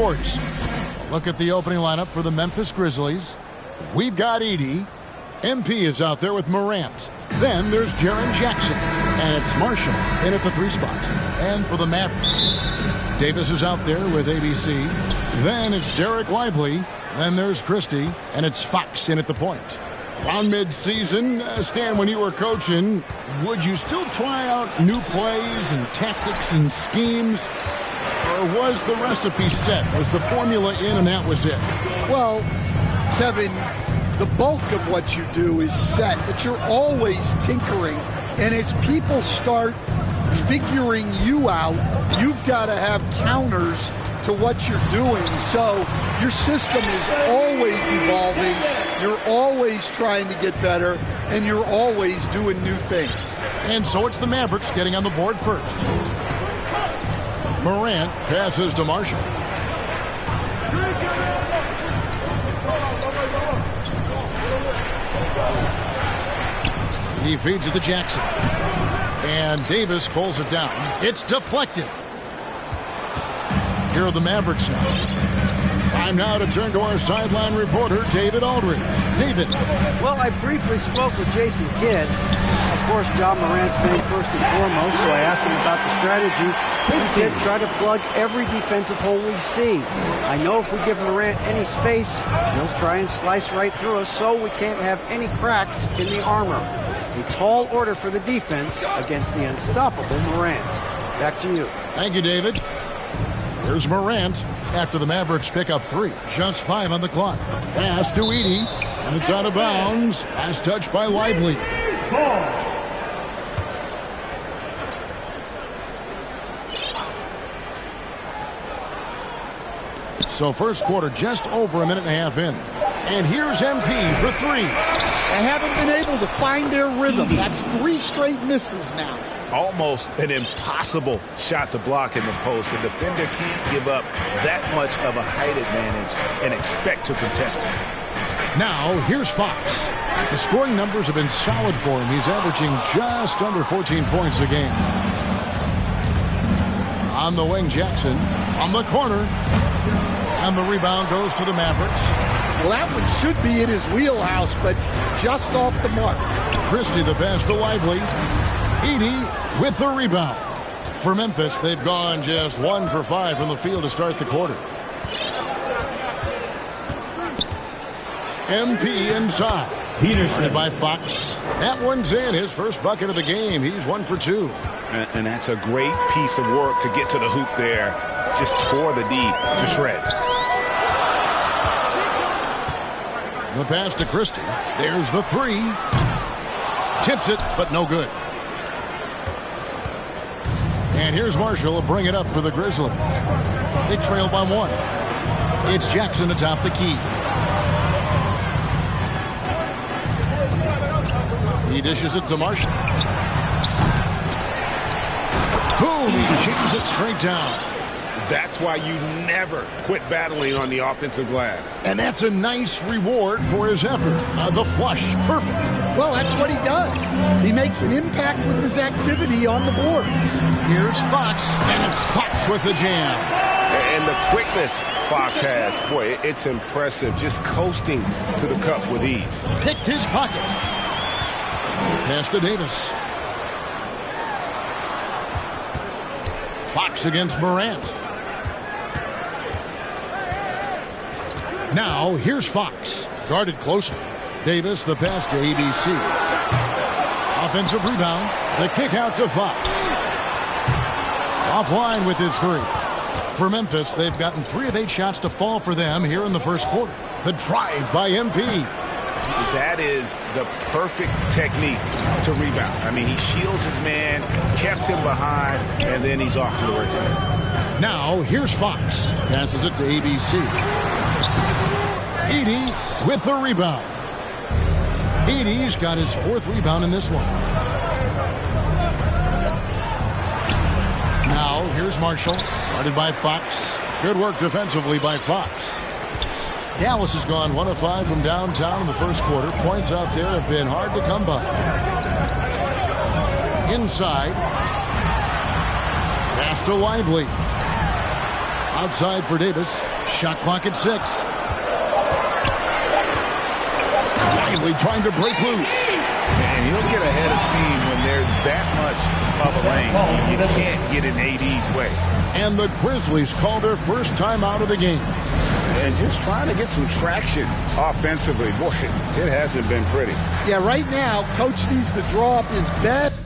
Sports. Look at the opening lineup for the Memphis Grizzlies. We've got Edey. MP is out there with Morant. Then there's Jaren Jackson. And it's Marshall in at the 3 spot. And for the Mavericks, Davis is out there with ABC. Then it's Derek Lively. Then there's Christie. And it's Fox in at the point. Around mid-season, Stan, when you were coaching, would you still try out new plays and tactics and schemes? Or was the recipe set? Was the formula in and that was it? Well, Kevin, the bulk of what you do is set, but you're always tinkering. And as people start figuring you out, you've got to have counters to what you're doing. So your system is always evolving. You're always trying to get better, and you're always doing new things. And so it's the Mavericks getting on the board first. Morant passes to Marshall. He feeds it to Jackson. And Davis pulls it down. It's deflected. Here are the Mavericks now. Time now to turn to our sideline reporter, David Aldridge. David. Well, I briefly spoke with Jason Kidd. Of course, John Morant's name first and foremost, so I asked him about the strategy. He said try to plug every defensive hole we see. I know if we give Morant any space, he'll try and slice right through us, so we can't have any cracks in the armor. A tall order for the defense against the unstoppable Morant. Back to you. Thank you, David. Here's Morant after the Mavericks pick up 3. Just 5 on the clock. Pass to Edey, and it's out of bounds. Pass touched by Lively. So first quarter just over a minute and a half in. And here's MP for 3. They haven't been able to find their rhythm. That's 3 straight misses now. Almost an impossible shot to block in the post. The defender can't give up that much of a height advantage and expect to contest it. Now, here's Fox. The scoring numbers have been solid for him. He's averaging just under 14 points a game. On the wing, Jackson from the corner. And the rebound goes to the Mavericks. Well, that one should be in his wheelhouse, but just off the mark. Christie the pass to Lively. Edey with the rebound. For Memphis, they've gone just 1 for 5 from the field to start the quarter. MP inside. Peterson by Fox. That one's in. His first bucket of the game. He's 1 for 2. And that's a great piece of work to get to the hoop there. Just tore the D to shreds. The pass to Christie. There's the 3. Tips it, but no good. And here's Marshall to bring it up for the Grizzlies. They trail by 1. It's Jackson atop the key. He dishes it to Marshall. Boom! He jams it straight down. That's why you never quit battling on the offensive glass. And that's a nice reward for his effort. The flush. Perfect. Well, that's what he does. He makes an impact with his activity on the boards. Here's Fox, and it's Fox with the jam. And the quickness Fox has, boy, it's impressive. Just coasting to the cup with ease. Picked his pocket. Pass to Davis. Fox against Morant. Now, here's Fox. Guarded closely. Davis, the pass to ABC. Offensive rebound. The kick out to Fox. Offline with his 3. For Memphis, they've gotten 3 of 8 shots to fall for them here in the first quarter. The drive by MP. That is the perfect technique to rebound. I mean, he shields his man, kept him behind, and then he's off to the races. Now, here's Fox. Passes it to ABC. Edey with the rebound. Edey's got his 4th rebound in this one. Now, here's Marshall. Guarded by Fox. Good work defensively by Fox. Dallas has gone 1 of 5 from downtown in the first quarter. Points out there have been hard to come by. Inside. Pass to Lively. Outside for Davis. Shot clock at 6. Lively trying to break loose. And he'll get ahead of steam when there's that much of a lane. You can't get in AD's way. And the Grizzlies call their first time out of the game. And just trying to get some traction offensively. Boy, it hasn't been pretty. Yeah, right now, Coach needs to draw up his best.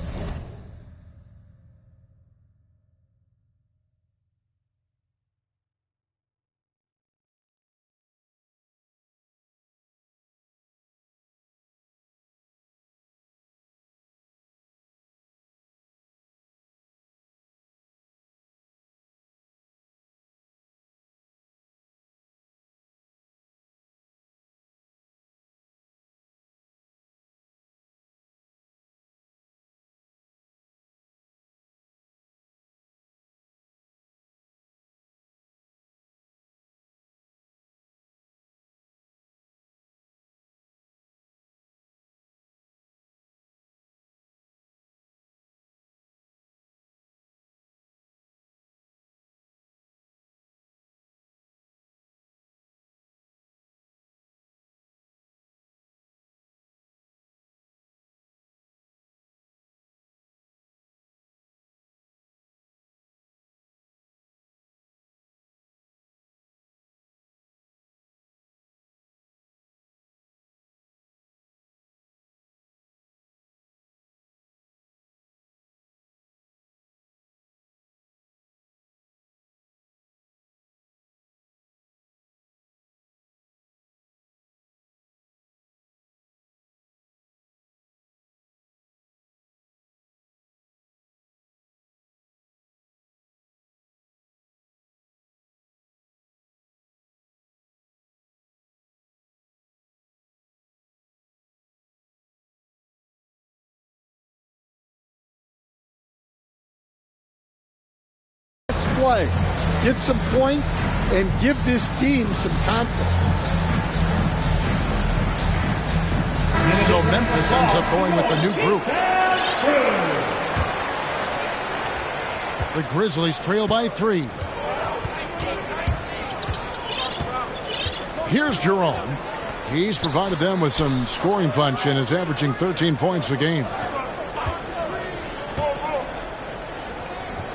Play, get some points, and give this team some confidence. So Memphis ends up going with a new group. The Grizzlies trail by 3. Here's Jerome. He's provided them with some scoring punch and is averaging 13 points a game.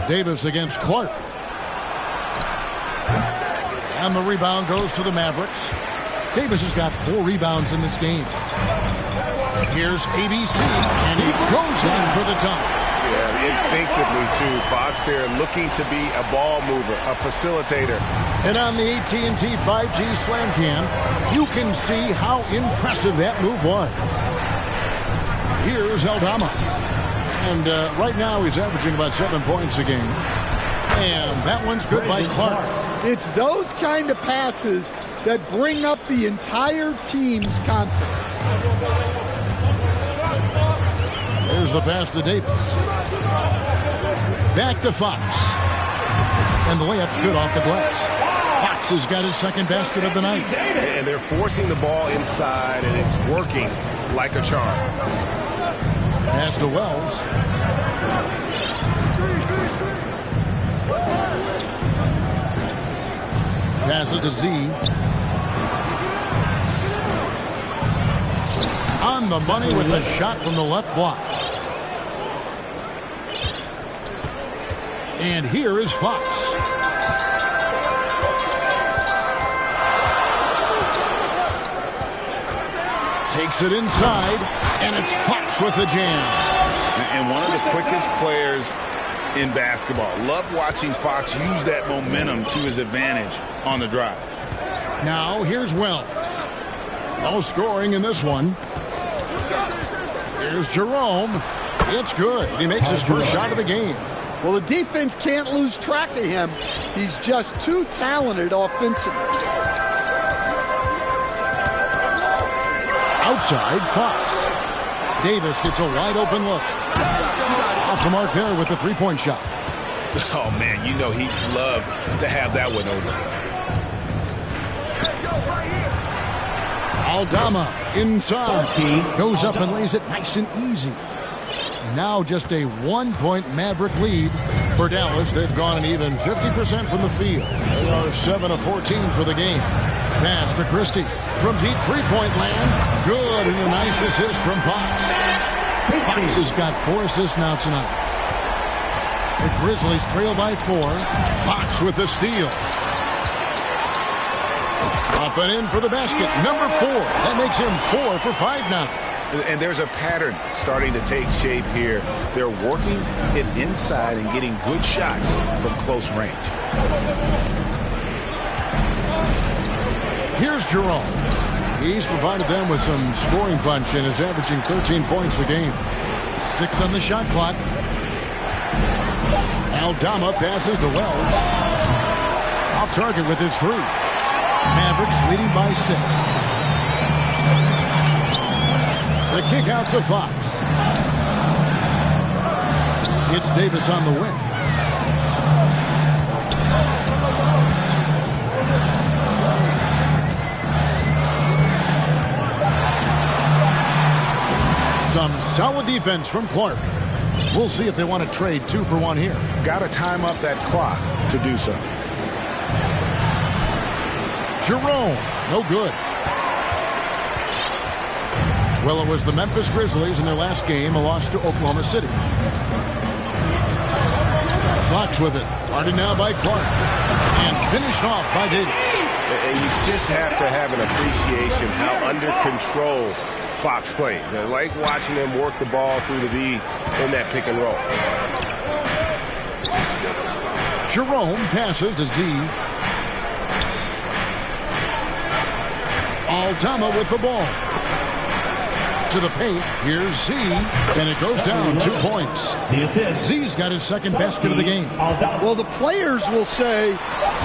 Davis against Clark. And the rebound goes to the Mavericks. Davis has got 4 rebounds in this game. Here's ABC, and he goes in for the dunk. Yeah, instinctively, too. Fox there looking to be a ball mover, a facilitator. And on the AT&T 5G Slam Cam, you can see how impressive that move was. Here's Aldama. And right now he's averaging about 7 points a game. And that one's good by Clark. It's those kind of passes that bring up the entire team's confidence. There's the pass to Davis. Back to Fox. And the layup's good off the glass. Fox has got his second basket of the night. And they're forcing the ball inside, and it's working like a charm. Pass to Wells. Passes to Z. On the money with the shot from the left block. And here is Fox. Takes it inside, and it's Fox with the jam. And one of the quickest players in basketball. Love watching Fox use that momentum to his advantage on the drive. Now here's Wells. No scoring in this one. Here's Jerome. It's good. He makes his first shot of the game. Well, the defense can't lose track of him. He's just too talented offensively. Outside, Fox. Davis gets a wide open look. Off the mark there with the three-point shot. Oh, man, you know he'd love to have that one over. Aldama inside. Goes up and lays it nice and easy. Now just a 1-point Maverick lead for Dallas. They've gone an even 50% from the field. They are 7 of 14 for the game. Pass to Christie from deep three-point land. Good, and a nice assist from Fox. Fox has got 4 assists now tonight. The Grizzlies trail by 4. Fox with the steal. Up and in for the basket. Number 4. That makes him 4 for 5 now. And there's a pattern starting to take shape here. They're working it inside and getting good shots from close range. Here's Jerome. He's provided them with some scoring punch and is averaging 13 points a game. 6 on the shot clock. Aldama passes to Wells. Off target with his 3. Mavericks leading by 6. The kick out to Fox. It's Davis on the wing. Some solid defense from Clark. We'll see if they want to trade 2 for 1 here. Got to time up that clock to do so. Jerome, no good. Well, it was the Memphis Grizzlies in their last game, a loss to Oklahoma City. Fox with it. Guarded now by Clark. And finished off by Davis. And you just have to have an appreciation how under control Fox plays. I like watching him work the ball through the D in that pick and roll. Jerome passes to Z. Aldama with the ball. To the paint. Here's Z. And it goes down 2 points. Z's got his second basket of the game. Well, the players will say,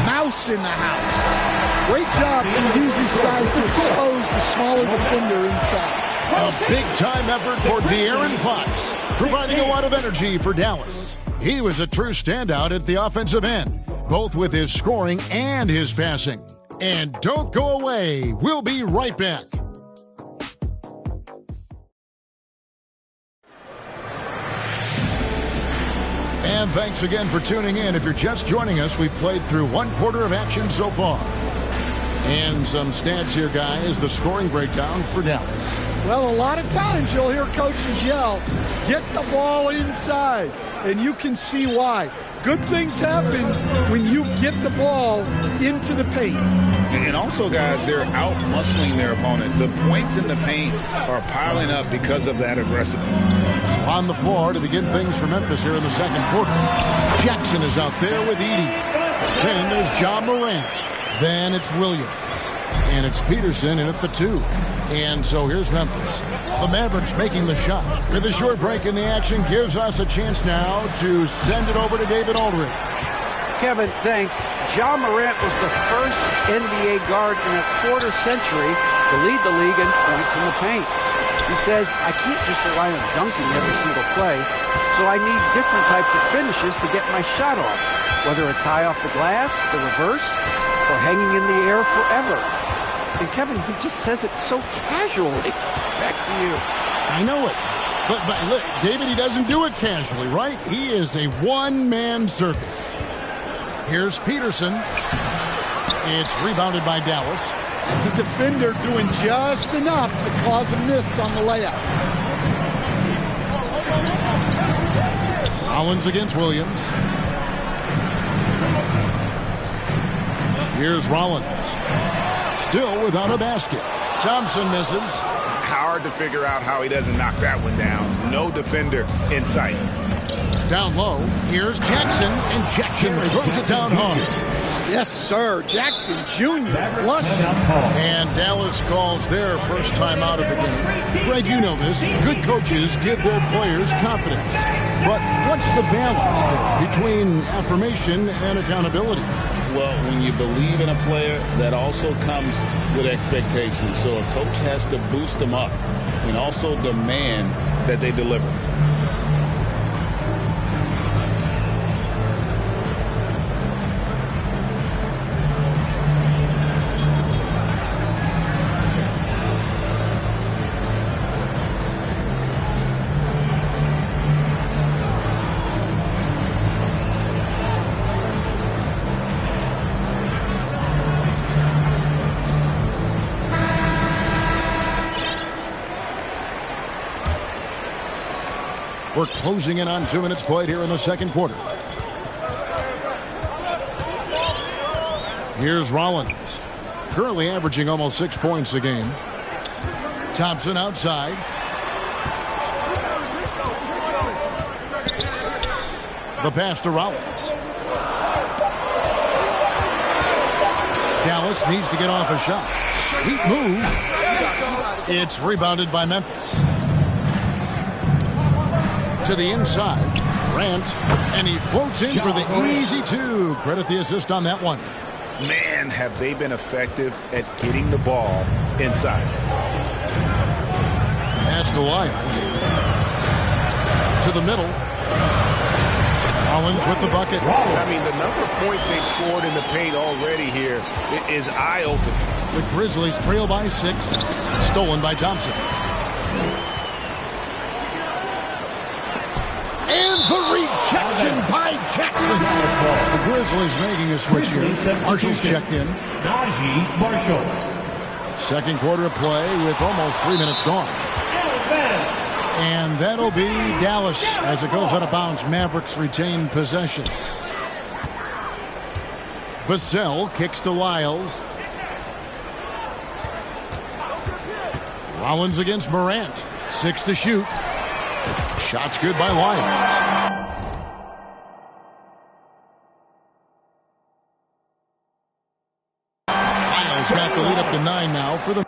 mouse in the house. Great job to use his size to expose the smaller defender inside. A big-time effort for De'Aaron Fox, providing a lot of energy for Dallas. He was a true standout at the offensive end, both with his scoring and his passing. And don't go away. We'll be right back. And thanks again for tuning in. If you're just joining us, we've played through 1/4 of action so far. And some stats here, guys. The scoring breakdown for Dallas. Well, a lot of times you'll hear coaches yell, get the ball inside. And you can see why. Good things happen when you get the ball into the paint. And also, guys, they're out-muscling their opponent. The points in the paint are piling up because of that aggressiveness. So on the floor to begin things for Memphis here in the second quarter. Jackson is out there with Edey. Then there's John Morant. Then it's Williams. And it's Peterson in at the 2. And so here's Memphis. The Mavericks making the shot. With a short break in the action gives us a chance now to send it over to David Aldridge. Kevin, thanks. Ja Morant was the first NBA guard in a quarter century to lead the league in points in the paint. He says, I can't just rely on dunking every single play, so I need different types of finishes to get my shot off, whether it's high off the glass, the reverse, or hanging in the air forever. And Kevin, he just says it so casually. Back to you. I know it. But look, David, he doesn't do it casually, right? He is a one-man circus. Here's Peterson. It's rebounded by Dallas. It's a defender doing just enough to cause a miss on the layup. Collins against Williams. Here's Rollins. Still without a basket. Thompson misses. Hard to figure out how he doesn't knock that one down. No defender in sight. Down low, here's Jackson, and Jackson throws it down hard. Yes, sir. Jackson Jr. flush. And Dallas calls their first time out of the game. Greg, you know this. Good coaches give their players confidence. But what's the balance there between affirmation and accountability? Well, when you believe in a player, that also comes with expectations. So a coach has to boost them up and also demand that they deliver. We're closing in on 2 minutes played here in the second quarter. Here's Rollins. Currently averaging almost 6 points a game. Thompson outside. The pass to Rollins. Dallas needs to get off a shot. Sweet move. It's rebounded by Memphis. To the inside. Grant. And he floats in for the easy two. Credit the assist on that one. Man, have they been effective at getting the ball inside. Pass to Lyles. To the middle. Rollins with the bucket. I mean, the number of points they've scored in the paint already here is eye-opening. The Grizzlies trail by 6. Stolen by Thompson. And the rejection by Jackson. The Grizzlies making a switch here. Marshall's checked in. Marshall. Second quarter of play with almost 3 minutes gone. And that'll be Dallas as it goes out of bounds. Mavericks retain possession. Vassell kicks to Lyles. Rollins against Morant. 6 to shoot. Shot's good by Lyles. Lyles got the lead up to 9 now for the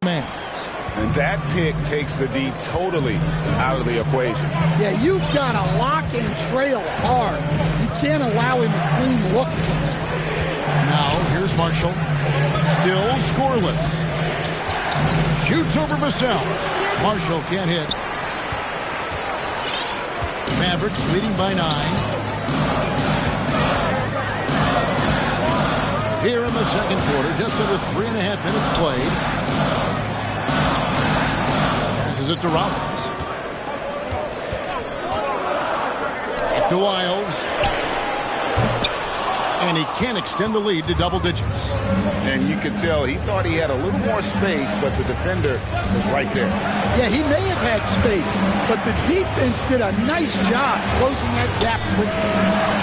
Mavs. And that pick takes the D totally out of the equation. Yeah, you've got to lock and trail hard. You can't allow him a clean look. Now, here's Marshall. Still scoreless. Shoots over Vassell. Marshall can't hit. Mavericks leading by 9. Here in the second quarter, just over 3.5 minutes played. Passes it to Rollins. Back to Lyles. And he can't extend the lead to double digits. And you could tell he thought he had a little more space, but the defender was right there. Yeah, he may have had space, but the defense did a nice job closing that gap quickly.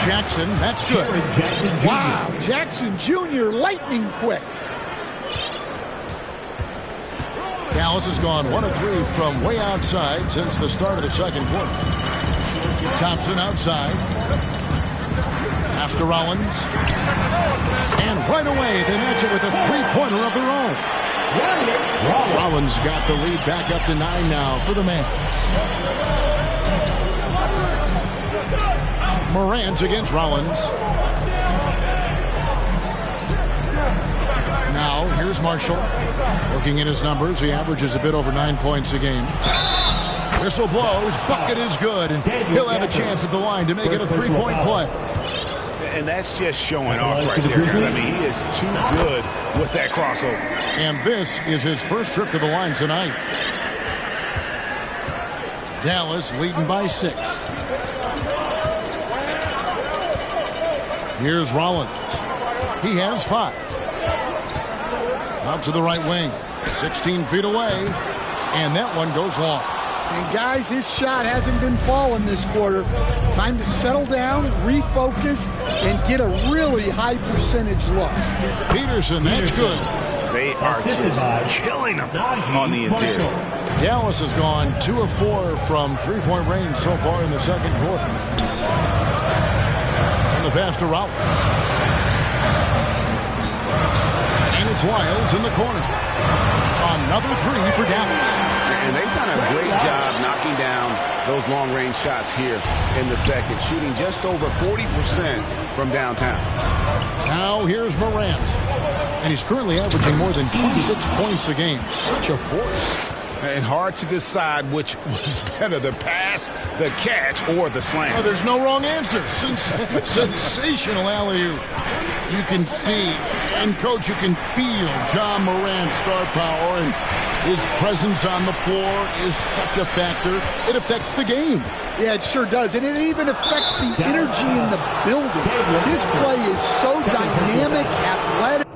Jackson, that's good. Wow, Jackson Jr. lightning quick. Dallas has gone 1 of 3 from way outside since the start of the second quarter. Thompson outside. After Rollins. And right away, they match it with a three-pointer of their own. Rollins got the lead back up to 9 now for the Mavs. Morant against Rollins. Now, here's Marshall. Looking at his numbers, he averages a bit over 9 points a game. Whistle blows, bucket is good, and he'll have a chance at the line to make it a three-point play. And that's just showing off right there. I mean, he is too good with that crossover. And this is his first trip to the line tonight. Dallas leading by 6. Here's Rollins. He has 5. Out to the right wing. 16 feet away. And that one goes long. And guys, his shot hasn't been falling this quarter. Time to settle down, refocus, and get a really high percentage look. Peterson, that's good. They are just killing him on the interior. Dallas has gone 2 of 4 from three-point range so far in the second quarter. And the pass to Rollins. And it's Lyles in the corner. Another 3 for Dallas. And they've done a great job knocking down those long-range shots here in the second, shooting just over 40% from downtown. Now here's Morant. And he's currently averaging more than 26 points a game. Such a force. And hard to decide which was better, the pass, the catch, or the slam. Oh, there's no wrong answer. Sensational alley-oop. You can see, and Coach, you can feel John Morant's star power, and his presence on the floor is such a factor. It affects the game. Yeah, it sure does. And it even affects the energy in the building. His play is so dynamic, athletic.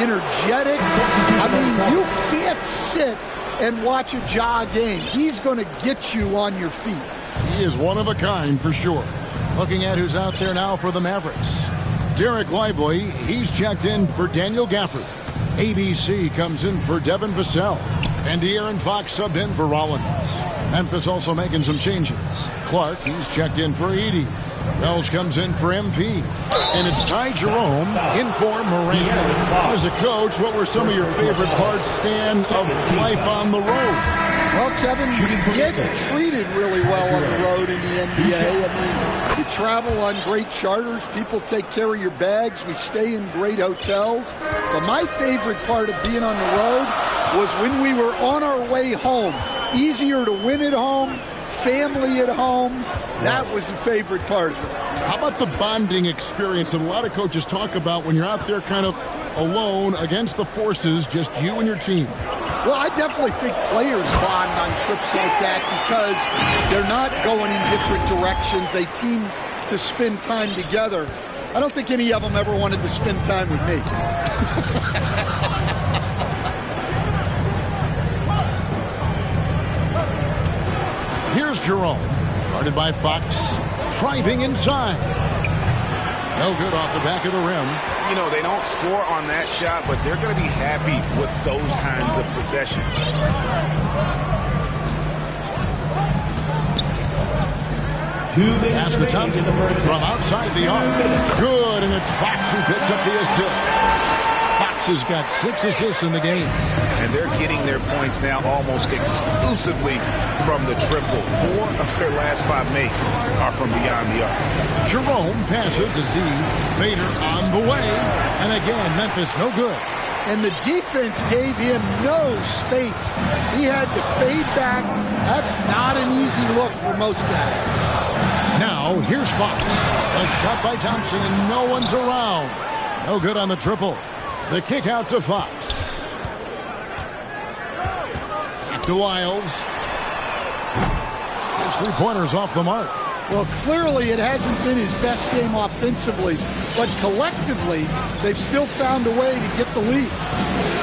energetic. I mean, you can't sit and watch a Ja game. He's going to get you on your feet. He is one of a kind for sure. Looking at who's out there now for the Mavericks. Derek Lively, he's checked in for Daniel Gafford. ABC comes in for Devin Vassell. And De'Aaron Fox subbed in for Rollins. Memphis also making some changes. Clark, he's checked in for Edey. Wells comes in for MP. And it's Ty Jerome in for Morant. As a coach, what were some of your favorite parts, Stan, of life on the road? Well, Kevin, you get treated really well on the road in the NBA. I mean, you travel on great charters. People take care of your bags. We stay in great hotels. But my favorite part of being on the road was when we were on our way home. Easier to win at home, family at home. That was the favorite part of it. How about the bonding experience that a lot of coaches talk about when you're out there kind of alone against the forces, just you and your team? Well, I definitely think players bond on trips like that because they're not going in different directions. They team to spend time together. I don't think any of them ever wanted to spend time with me. Here's Jerome, guarded by Fox, driving inside. No good off the back of the rim. You know, they don't score on that shot, but they're going to be happy with those kinds of possessions. Pass to Thompson from outside the arc. Good, and it's Fox who picks up the assist. Fox has got 6 assists in the game. And they're getting their points now almost exclusively from the triple. 4 of their last 5 makes are from beyond the arc. Jerome passes to Z. Fader on the way. And again, Memphis no good. And the defense gave him no space. He had to fade back. That's not an easy look for most guys. Now, here's Fox. A shot by Thompson, and no one's around. No good on the triple. The kick out to Fox. Back to Wiles. His three-pointers off the mark. Well, clearly it hasn't been his best game offensively, but collectively, they've still found a way to get the lead.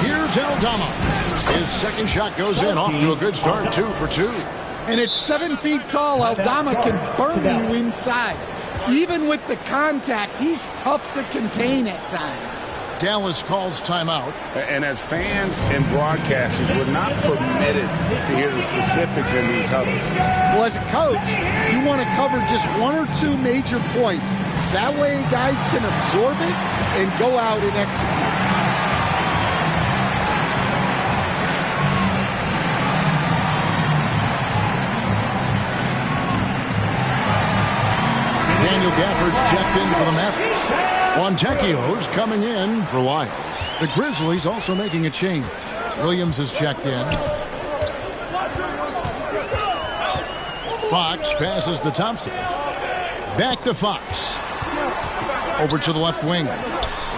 Here's Aldama. His second shot goes in, off to a good start, 2 for 2. And at 7 feet tall, Aldama can burn you inside. Even with the contact, he's tough to contain at times. Dallas calls timeout. And as fans and broadcasters, we're not permitted to hear the specifics in these huddles. Well, as a coach, you want to cover just 1 or 2 major points. That way guys can absorb it and go out and execute. Daniel Gafford's checked in for the Mavericks. Fontecchio's coming in for Lyles. The Grizzlies also making a change. Williams is checked in. Fox passes to Thompson. Back to Fox. Over to the left wing.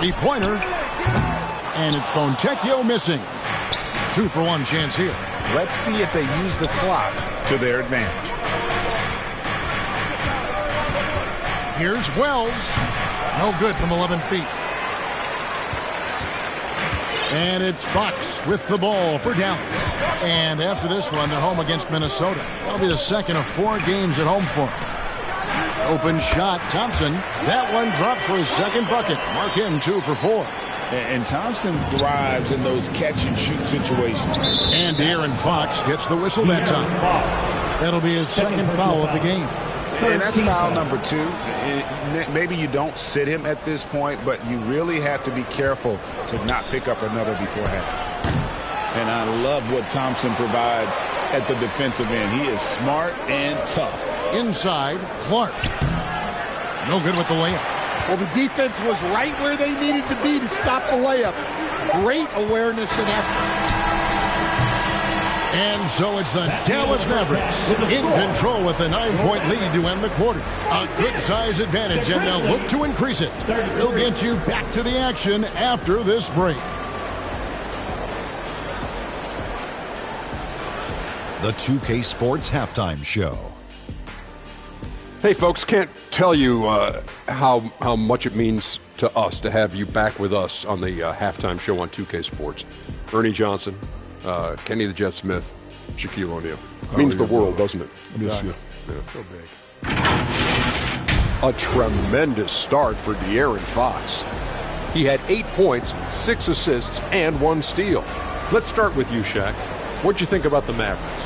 Three-pointer. And it's Fontecchio missing. 2 for 1 chance here. Let's see if they use the clock to their advantage. Here's Wells. No good from 11 feet. And it's Fox with the ball for Dallas. And after this one, they're home against Minnesota. That'll be the second of 4 games at home for them. Open shot, Thompson. That one dropped for his second bucket. Mark him 2 for 4. And Thompson thrives in those catch-and-shoot situations. And De'Aaron Fox gets the whistle that time. That'll be his second foul of the game. And that's foul number 2. Maybe you don't sit him at this point, but you really have to be careful to not pick up another before half. And I love what Thompson provides at the defensive end. He is smart and tough. Inside, Clark. No good with the layup. Well, the defense was right where they needed to be to stop the layup. Great awareness and effort. And so it's the Dallas Mavericks in control with a 9-point lead to end the quarter. A good size advantage, and they'll look to increase it. We'll get you back to the action after this break. The 2K Sports Halftime Show. Hey, folks, can't tell you how much it means to us to have you back with us on the halftime show on 2K Sports. Ernie Johnson, Kenny the Jet Smith, Shaquille O'Neal. Means the world, doesn't it? Miss you. Yeah. So big. A tremendous start for De'Aaron Fox. He had 8 points, 6 assists, and 1 steal. Let's start with you, Shaq. What'd you think about the Mavericks?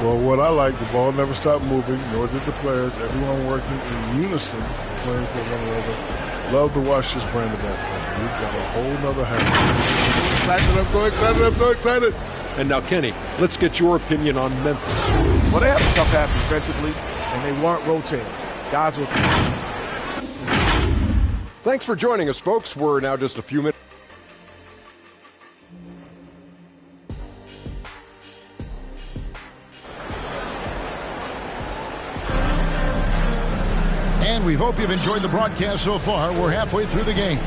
Well, what I like, the ball never stopped moving, nor did the players. Everyone working in unison, playing for one another. Love to watch this brand of basketball. We've got a whole nother half. I'm so excited. And now, Kenny, let's get your opinion on Memphis. Well, they have a tough half defensively, and they weren't rotating. Guys were... Thanks for joining us, folks. We're now just a few minutes. And we hope you've enjoyed the broadcast so far. We're halfway through the game.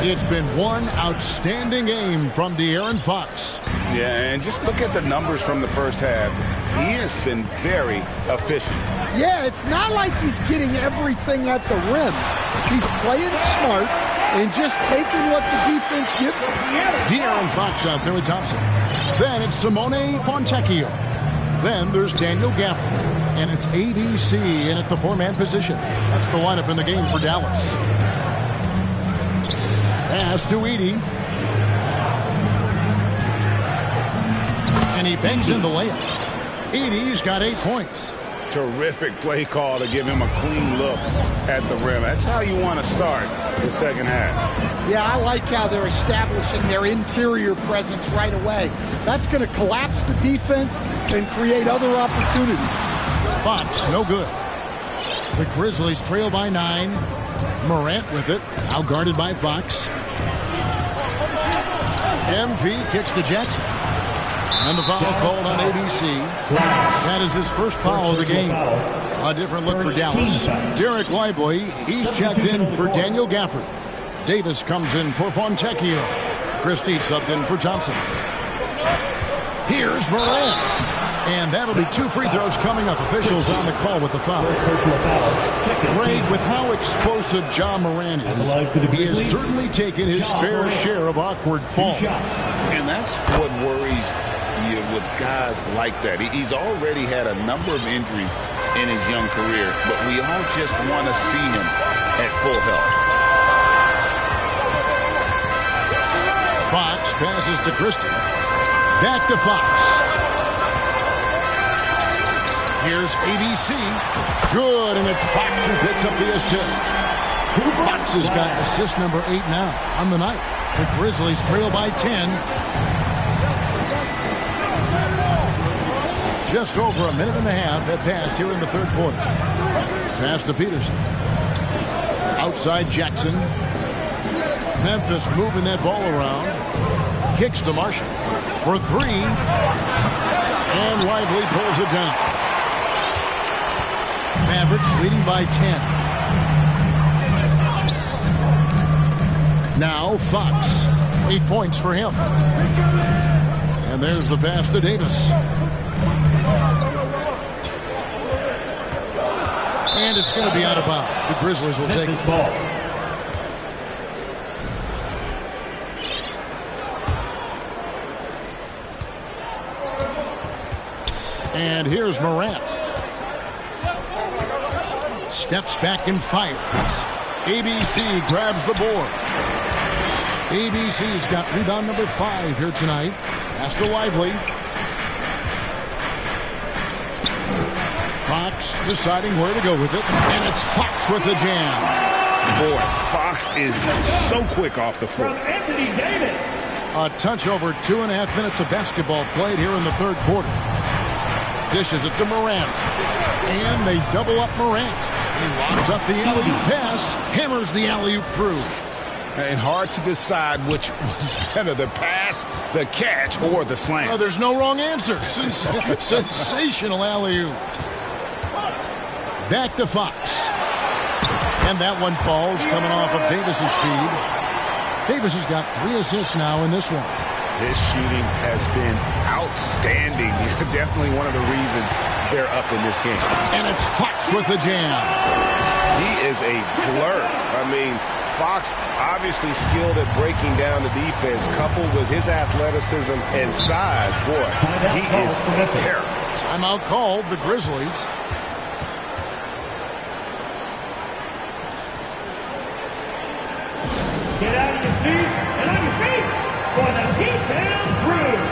It's been one outstanding game from De'Aaron Fox. Yeah, and just look at the numbers from the first half. He has been very efficient. Yeah, it's not like he's getting everything at the rim. He's playing smart and just taking what the defense gives him. De'Aaron Fox out there with Thompson. Then it's Simone Fontecchio. Then there's Daniel Gafford. And it's ABC in at the 4-man position. That's the lineup in the game for Dallas. Pass to Edey. And he banks in the layup. Edey's got 8 points. Terrific play call to give him a clean look at the rim. That's how you want to start the second half. Yeah, I like how they're establishing their interior presence right away. That's going to collapse the defense and create other opportunities. Fox, no good. The Grizzlies trail by 9. Morant with it, out guarded by Fox. MP kicks to Jackson. And the foul called on ABC. That is his first foul of the game. A different look for Dallas. Derek Lively, he's checked in for Daniel Gafford. Davis comes in for Fontecchio. Christie subbed in for Thompson. Here's Morant. And that'll be 2 free throws coming up. Officials on the call with the foul. Greg, with how explosive Ja Morant is, he has certainly taken his fair share of awkward falls. And that's what worries you with guys like that. He's already had a number of injuries in his young career, but we all just want to see him at full health. Fox passes to Christie. Back to Fox. Here's ABC. Good, and it's Fox who picks up the assist. Fox has got assist number 8 now on the night. The Grizzlies trail by 10. Just over a minute and a half have passed here in the third quarter. Pass to Peterson. Outside Jackson. Memphis moving that ball around. Kicks to Marshall for 3. And Lively pulls it down. Mavericks leading by 10. Now Fox. 8 points for him. And there's the pass to Davis. And it's going to be out of bounds. The Grizzlies will take it. Ball. And here's Morant. Steps back and fires. ABC grabs the board. ABC's got rebound number 5 here tonight. Pass to Lively. Fox deciding where to go with it. And it's Fox with the jam. Boy, Fox is so quick off the floor. Anthony Davis. A touch over 2.5 minutes of basketball played here in the third quarter. Dishes it to Morant. And they double up Morant. He locks up the alley-oop pass. Hammers the alley-oop through. And hard to decide which was better, the pass, the catch, or the slam. Oh, there's no wrong answer. Sensational alley-oop. Back to Fox. And that one falls coming off of Davis's feed. Davis has got 3 assists now in this one. His shooting has been outstanding. Definitely one of the reasons they're up in this game. And it's Fox with the jam. He is a blur. I mean, Fox obviously skilled at breaking down the defense, coupled with his athleticism and size. Boy, he is terrible. Timeout called, the Grizzlies. Get out of your seats and on your feet for the detailed crew.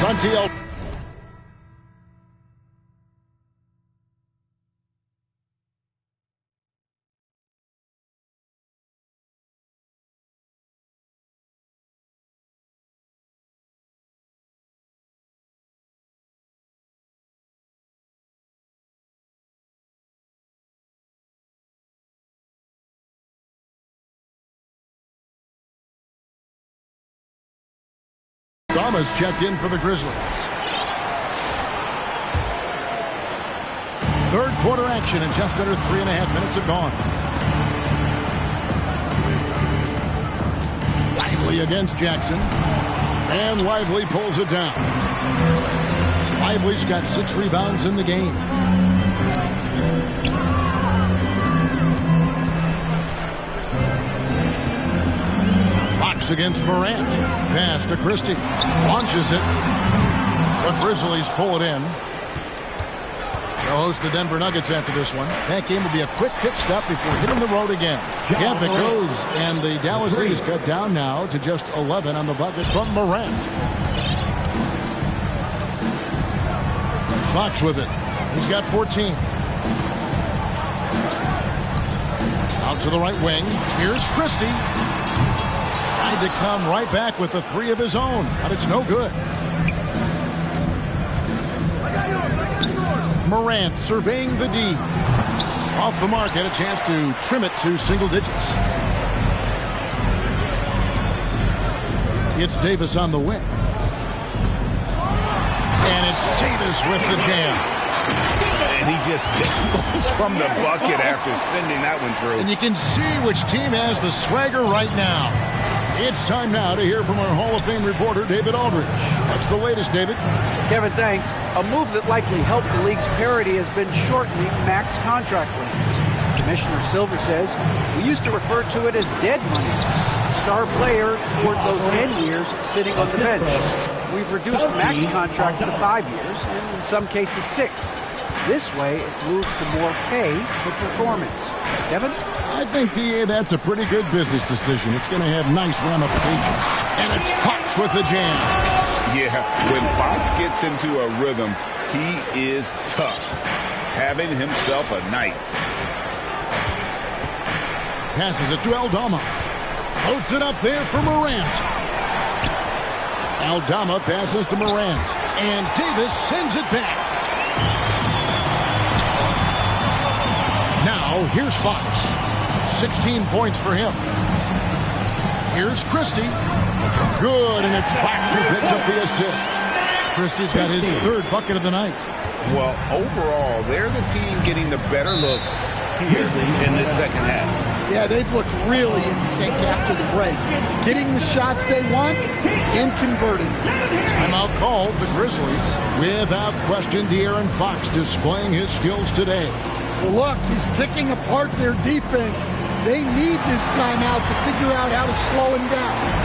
Santiago. Thomas checked in for the Grizzlies. Third quarter action and just under 3.5 minutes have gone. Lively against Jackson. And Lively pulls it down. Lively's got 6 rebounds in the game. Fox against Morant. Pass to Christie. Launches it. The Grizzlies pull it in. They'll host the Denver Nuggets after this one. That game will be a quick pit stop before hitting the road again. Camp it goes, and the Dallas City is cut down now to just 11 on the bucket from Morant. Fox with it. He's got 14. Out to the right wing. Here's Christie. Tried to come right back with the 3 of his own, but it's no good. Morant surveying the D. Off the mark, had a chance to trim it to single digits. It's Davis on the wing. And it's Davis with the jam. And he just goes from the bucket after sending that one through. And you can see which team has the swagger right now. It's time now to hear from our Hall of Fame reporter, David Aldridge. What's the latest, David? Kevin, thanks. A move that likely helped the league's parity has been shortening max contract lengths. Commissioner Silver says we used to refer to it as dead money. A star player toward those end years sitting on the bench. We've reduced max contracts to 5 years, and in some cases 6. This way, it moves to more pay for performance. Kevin? I think, DA, that's a pretty good business decision. It's going to have nice ramifications. And it's Fox with the jam. Yeah, when Fox gets into a rhythm, he is tough. Having himself a night. Passes it to Aldama. Floats it up there for Morant. Aldama passes to Morant. And Davis sends it back. Now, here's Fox. 16 points for him. Here's Christie. Good, and it's Fox who picks up the assist. Christie's got his 3rd bucket of the night. Well, overall, they're the team getting the better looks here in this second half. Yeah, they've looked really in sync after the break. Getting the shots they want and converting. Timeout called, the Grizzlies. Without question, De'Aaron Fox displaying his skills today. Well, look, he's picking apart their defense. They need this timeout to figure out how to slow him down.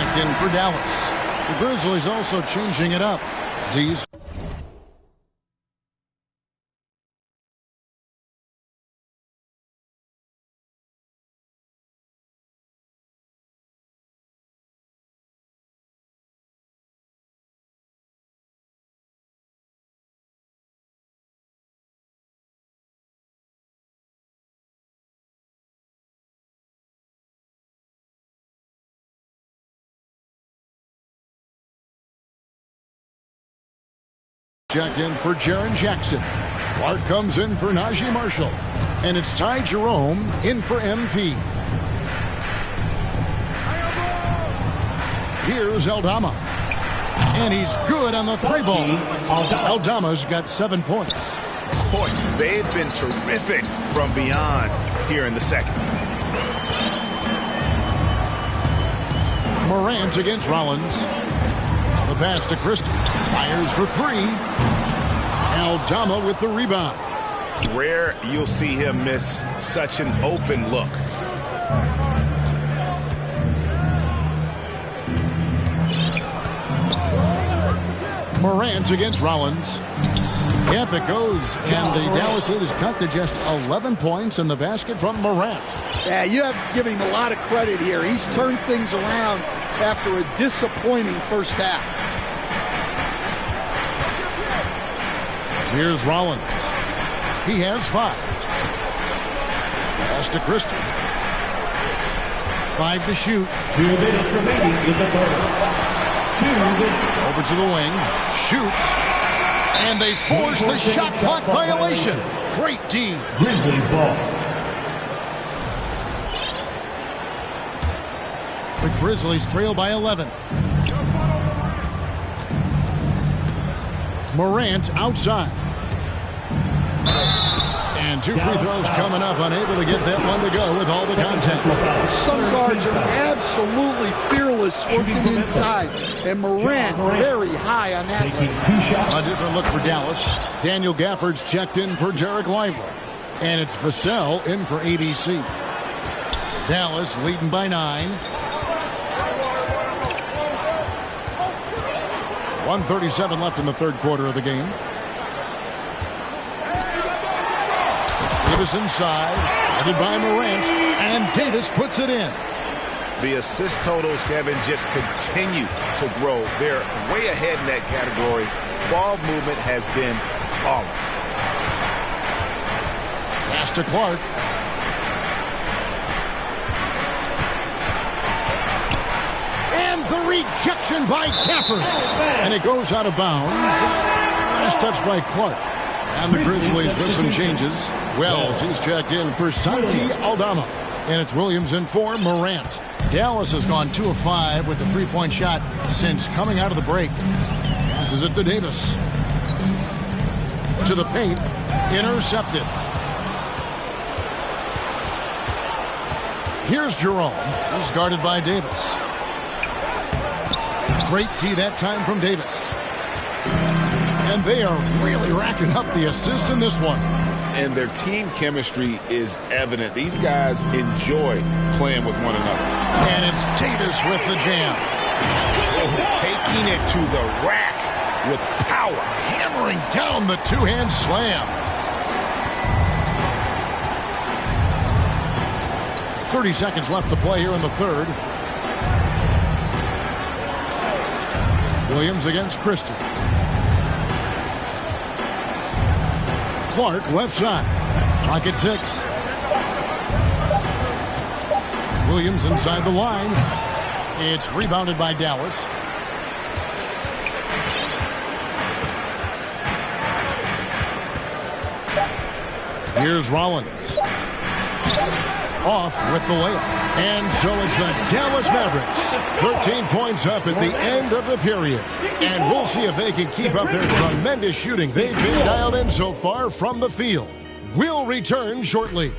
checked in for Dallas. The Grizzlies also changing it up. Z's. Checked in for Jaren Jackson. Clark comes in for Najee Marshall. And it's Ty Jerome in for MP. Here's Aldama. And he's good on the three ball. Aldama's got 7 points. Boy, they've been terrific from beyond here in the second. Morant against Rollins. The pass to Christie. Fires for three. Aldama with the rebound. Rare you'll see him miss such an open look. Morant against Rollins. Yep, it goes. And the Dallas lead is cut to just 11 points in the basket from Morant. Yeah, you have to give him a lot of credit here. He's turned things around after a disappointing first half. Here's Rollins. He has 5. Pass to Christie. 5 to shoot. 2 minutes remaining in the third. 2 minutes. Over to the wing. Shoots. And they force the shot clock violation. Great D. Grizzlies ball. The Grizzlies trail by 11. Morant outside. And 2 free throws coming up, unable to get that one to go with all the contact. The Sun Guards are absolutely fearless working inside. And Morant very high on that one. A different look for Dallas. Daniel Gafford's checked in for Derek Lively. And it's Vassell in for ABC. Dallas leading by 9. 1:37 left in the third quarter of the game. Davis inside, headed by Morant, and Davis puts it in. The assist totals, Kevin, just continue to grow. They're way ahead in that category. Ball movement has been flawless. Pass to Clark. And the rejection by Gafford. And it goes out of bounds. Last touch by Clark. And the Grizzlies with some changes. Wells, he's checked in for Santi Aldama. And it's Williams in for Morant. Dallas has gone 2 of 5 with the three-point shot since coming out of the break. Passes it to Davis. To the paint. Intercepted. Here's Jerome. He's guarded by Davis. Great D that time from Davis. And they are really racking up the assists in this one. And their team chemistry is evident. These guys enjoy playing with one another. And it's Davis with the jam. Taking it to the rack with power. Hammering down the two-hand slam. 30 seconds left to play here in the third. Williams against Christie. Clark left side. Clock at 6. Williams inside the line. It's rebounded by Dallas. Here's Rollins. Off with the layup. And so it's the Dallas Mavericks. 13 points up at the end of the period. And we'll see if they can keep up their tremendous shooting they've been dialed in so far from the field. We'll return shortly.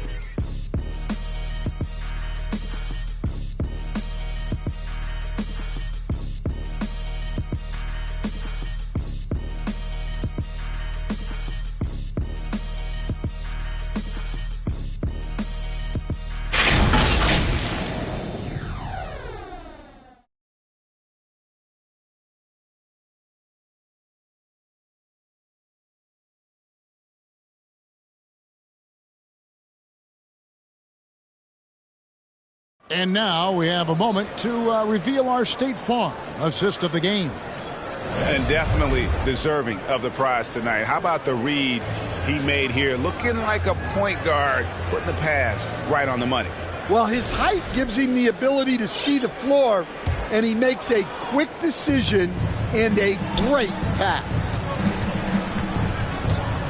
And now we have a moment to reveal our State Farm assist of the game. And definitely deserving of the prize tonight. How about the read he made here? Looking like a point guard, putting the pass right on the money. Well, his height gives him the ability to see the floor, and he makes a quick decision and a great pass.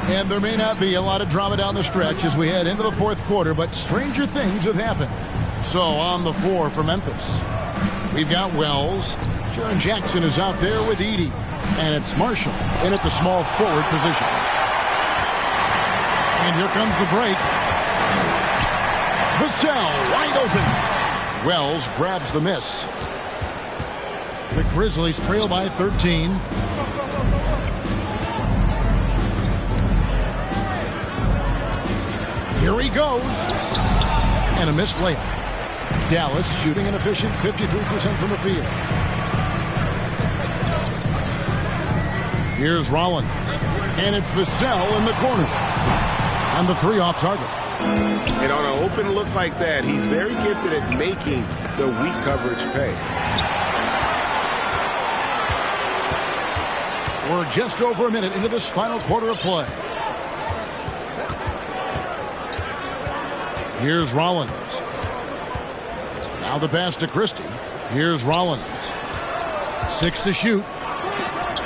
And there may not be a lot of drama down the stretch as we head into the fourth quarter, but stranger things have happened. So on the floor for Memphis, we've got Wells. Jaren Jackson is out there with Edey. And it's Marshall in at the small forward position. And here comes the break. Vassell wide open. Wells grabs the miss. The Grizzlies trail by 13. Here he goes. And a missed layup. Dallas shooting an efficient 53% from the field. Here's Rollins. And it's Vassell in the corner. And the three off target. And on an open look like that, he's very gifted at making the weak coverage pay. We're just over a minute into this final quarter of play. Here's Rollins. Now the pass to Christie. Here's Rollins. 6 to shoot.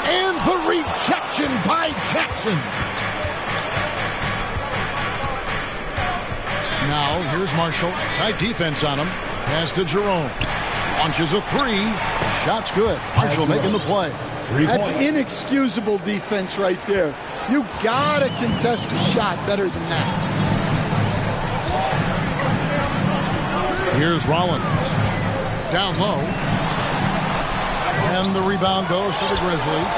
And the rejection by Jackson. Now here's Marshall. Tight defense on him. Pass to Jerome. Launches a three. Shot's good. Marshall making the play. That's inexcusable defense right there. You gotta contest the shot better than that. Here's Rollins. Down low. And the rebound goes to the Grizzlies.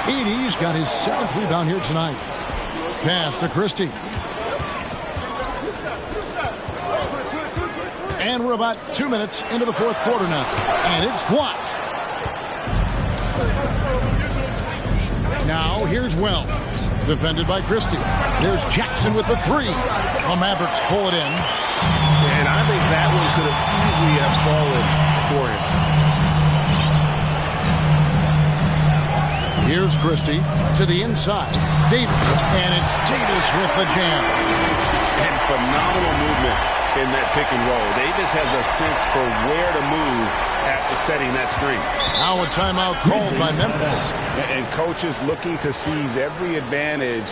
Edey's got his 7th rebound here tonight. Pass to Christie. And we're about 2 minutes into the fourth quarter now. And it's blocked. Now here's Wells. Defended by Christie. There's Jackson with the three. The Mavericks pull it in. And I think that one could have easily have fallen for him. Here's Christie to the inside. Davis. And it's Davis with the jam. And phenomenal movement in that pick and roll. Davis has a sense for where to move after setting that screen. Now a timeout called by Memphis. And coaches looking to seize every advantage,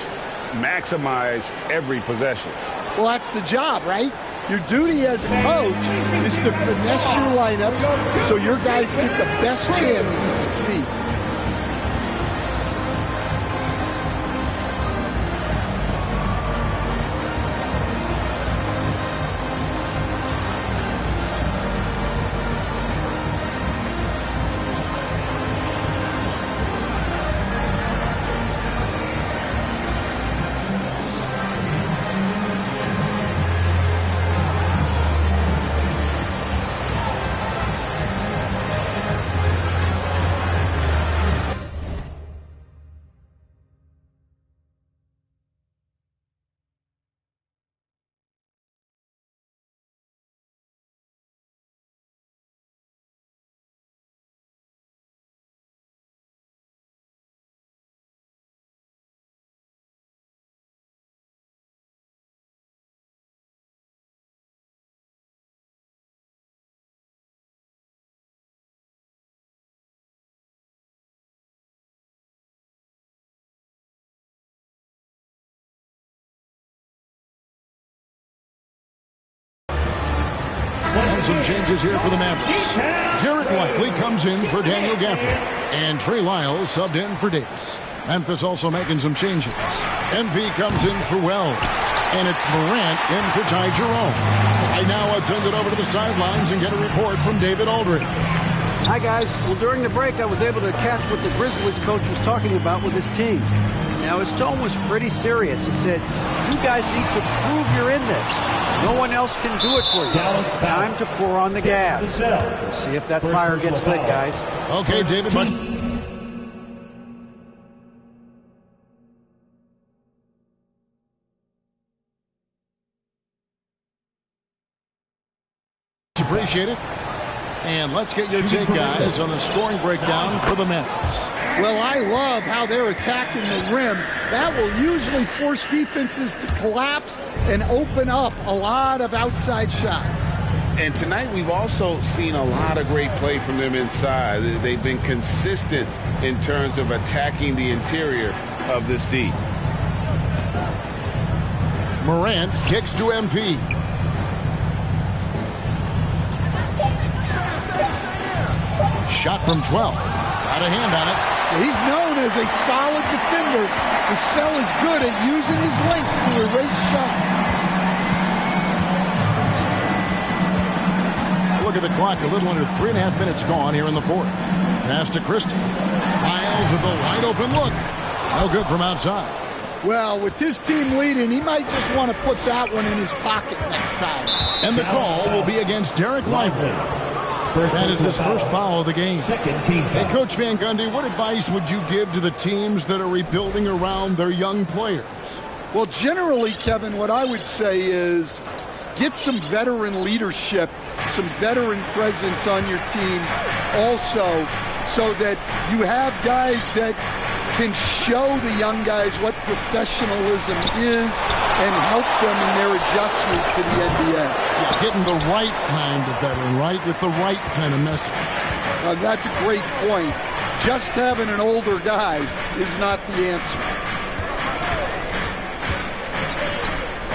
maximize every possession. Well, that's the job, right? Your duty as a coach is to finesse your lineups so your guys get the best chance to succeed. And some changes here for the Mavericks. Derek Lively comes in for Daniel Gafford. And Trey Lyles subbed in for Davis. Memphis also making some changes. MV comes in for Wells. And it's Morant in for Ty Jerome. Right now, let's send it over to the sidelines and get a report from David Aldridge. Hi, guys. Well, during the break, I was able to catch what the Grizzlies coach was talking about with his team. Now, his tone was pretty serious. He said, you guys need to prove you're in this. No one else can do it for you. Time to pour on the gas. We'll see if that fire gets lit, guys. Okay, David. Much appreciate it. And let's get your take, guys, on the scoring breakdown for the Mavericks. Well, I love how they're attacking the rim. That will usually force defenses to collapse and open up a lot of outside shots. And tonight we've also seen a lot of great play from them inside. They've been consistent in terms of attacking the interior of this D. Morant kicks to MP. Shot from 12. Got a hand on it. He's known as a solid defender. Vassell is good at using his length to erase shots. Look at the clock. A little under 3.5 minutes gone here in the fourth. Pass to Christie. Miles with a wide open look. No good from outside. Well, with his team leading, he might just want to put that one in his pocket next time. And the call will be against Derek Lively. That is his first foul of the game. Hey, Coach Van Gundy, what advice would you give to the teams that are rebuilding around their young players? Well, generally, Kevin, what I would say is get some veteran leadership, some veteran presence on your team also, so that you have guys that can show the young guys what professionalism is and help them in their adjustment to the NBA. Getting the right kind of veteran, right? With the right kind of message. That's a great point. Just having an older guy is not the answer.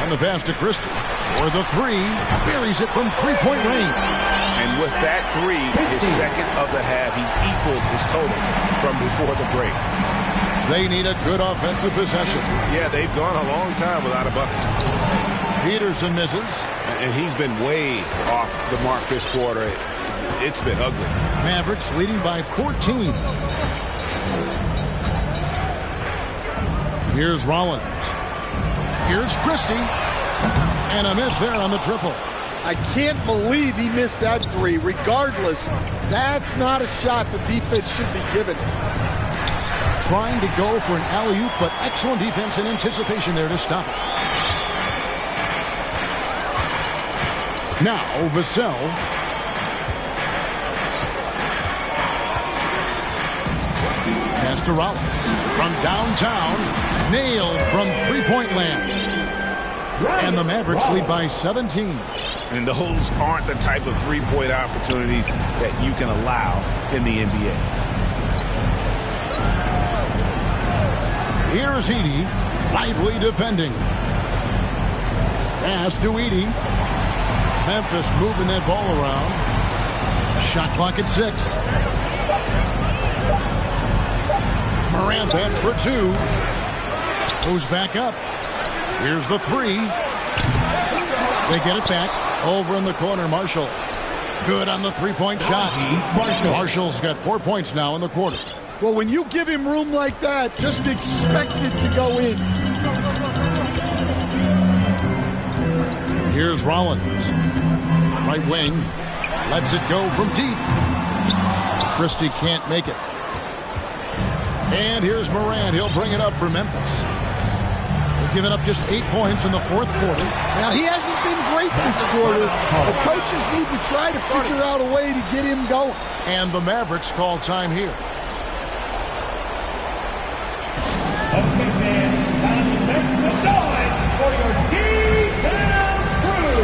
On the pass to Christie. For the three. Buries it from three-point range. And with that three, his second of the half, he's equaled his total from before the break. They need a good offensive possession. Yeah, they've gone a long time without a bucket. Peterson misses. And he's been way off the mark this quarter. It's been ugly. Mavericks leading by 14. Here's Rollins. Here's Christie. And a miss there on the triple. I can't believe he missed that three. Regardless, that's not a shot the defense should be given. Trying to go for an alley-oop, but excellent defense and anticipation there to stop it. Now, Vassell. Pass to Rollins. From downtown. Nailed from three-point land. And the Mavericks lead by 17. And those aren't the type of three-point opportunities that you can allow in the NBA. Here's Edey. Lively defending. Pass to Edey. Memphis moving that ball around. Shot clock at 6. Morant, that's for 2. Goes back up. Here's the 3. They get it back. Over in the corner, Marshall. Good on the three-point shot. Marshall's got 4 points now in the quarter. Well, when you give him room like that, just expect it to go in. Here's Rollins. Right wing. Lets it go from deep. Christie can't make it. And here's Morant. He'll bring it up for Memphis. They've given up just 8 points in the fourth quarter. Now, he hasn't been great this quarter. The coaches need to try to figure out a way to get him going. And the Mavericks call time here. For your D-Town crew.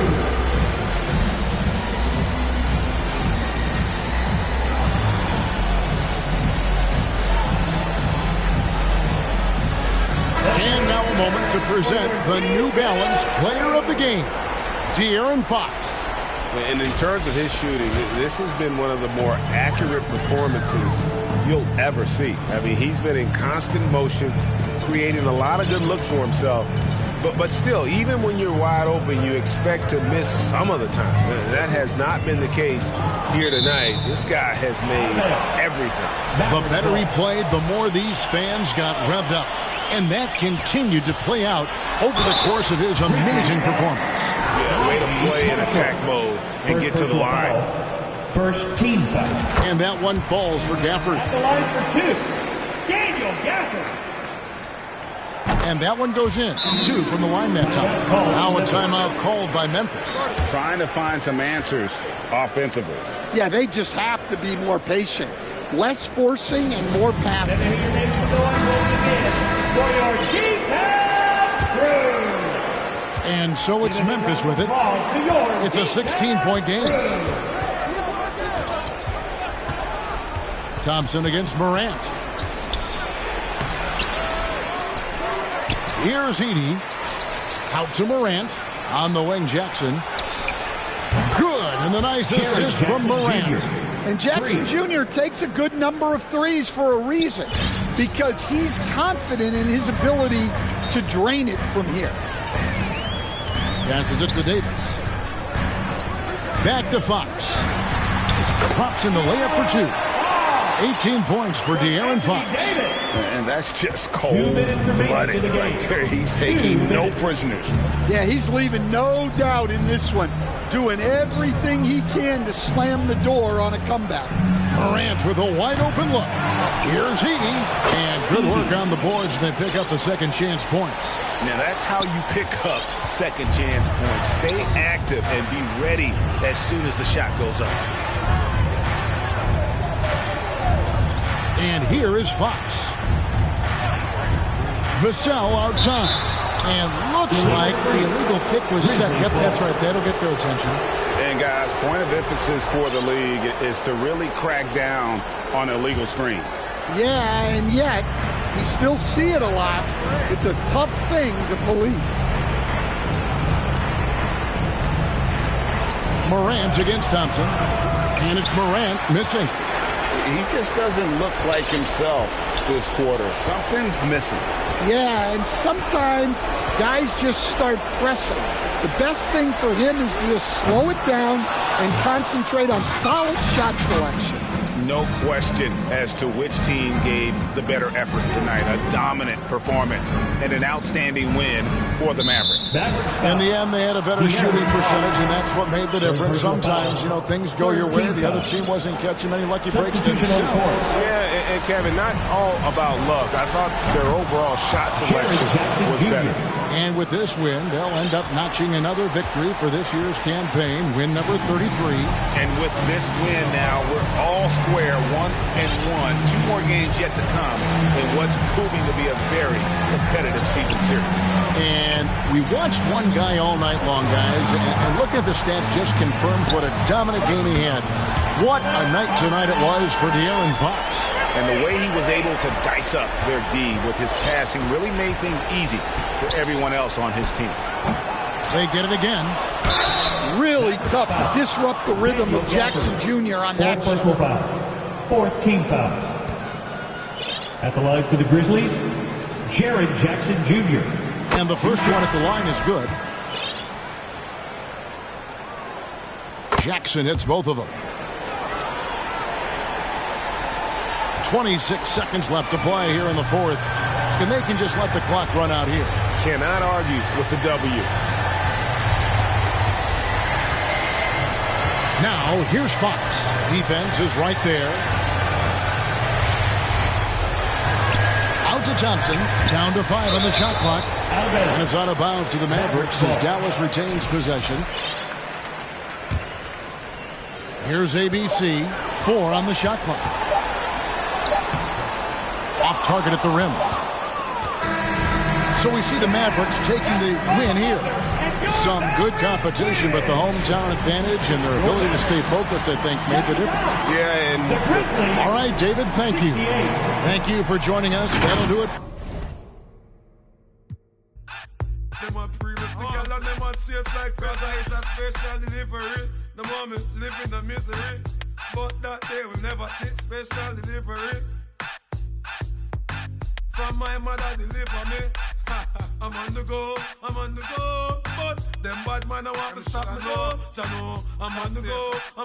And now a moment to present the New Balance Player of the Game, De'Aaron Fox. And in terms of his shooting, this has been one of the more accurate performances you'll ever see. I mean, he's been in constant motion, creating a lot of good looks for himself. But still, even when you're wide open, you expect to miss some of the time. That has not been the case here tonight. This guy has made everything. The better he played, the more these fans got revved up. And that continued to play out over the course of his amazing performance. Yeah, way to play in attack mode and get to the line. First team foul. And that one falls for Gafford. At the line for 2, Daniel Gafford. And that one goes in. 2 from the line that time. Now a timeout called by Memphis. Trying to find some answers offensively. Yeah, they just have to be more patient. Less forcing and more passing. And so it's Memphis with it. It's a 16-point game. Thompson against Morant. Here's Edey. Out to Morant. On the wing, Jackson. Good. And the nice assist from Morant. And Jackson Jr. takes a good number of threes for a reason. Because he's confident in his ability to drain it from here. Passes it to Davis. Back to Fox. Pops in the layup for 2. 18 points for De'Aaron Fox. And that's just cold-blooded right there. He's taking no prisoners. Yeah, he's leaving no doubt in this one. Doing everything he can to slam the door on a comeback. Morant with a wide-open look. Here's Edey. And good work on the boards. They pick up the second chance points. Now, that's how you pick up second chance points. Stay active and be ready as soon as the shot goes up. And here is Fox. Vassell outside. And looks like the illegal pick was set. Yep, that's right. That'll get their attention. And, guys, point of emphasis for the league is to really crack down on illegal screens. Yeah, and yet we still see it a lot. It's a tough thing to police. Morant against Thompson. And it's Morant missing. He just doesn't look like himself this quarter. Something's missing. Yeah, and sometimes guys just start pressing. The best thing for him is to just slow it down and concentrate on solid shot selection. No question as to which team gave the better effort tonight. A dominant performance and an outstanding win for the Mavericks. In the end, they had a better shooting percentage, and that's what made the difference. Sometimes, things go your way. The other team wasn't catching many lucky breaks themselves. Yeah, and Kevin, not all about luck. I thought their overall shot selection was better. And with this win, they'll end up notching another victory for this year's campaign, win number 33. And with this win now, we're all square, 1-1. 2 more games yet to come in what's proving to be a very competitive season series. And we watched one guy all night long, guys, and looking at the stats just confirms what a dominant game he had. What a night tonight it was for De'Aaron Fox. And the way he was able to dice up their D with his passing really made things easy for everyone else on his team. They get it again. Really tough to disrupt the rhythm of Jackson Jr. on that shot. Personal foul. 4th team foul. At the line for the Grizzlies, Jaren Jackson Jr. And the first one at the line is good. Jackson hits both of them. 26 seconds left to play here in the 4th. And they can just let the clock run out here. Cannot argue with the W. Now, here's Fox. Defense is right there. Out to Thompson. Down to 5 on the shot clock. And it's out of bounds to the Mavericks as Dallas retains possession. Here's ABC. 4 on the shot clock. Off target at the rim. So we see the Mavericks taking the win here. Some good competition, but the hometown advantage and their ability to stay focused, I think, made the difference. Yeah, and all right, David, thank you. Thank you for joining us. That'll do it. The moment live in the misery, but that day will never see special delivery. From my mother deliver me. I'm on the go, but them bad man I want to stop me go. Chano, I'm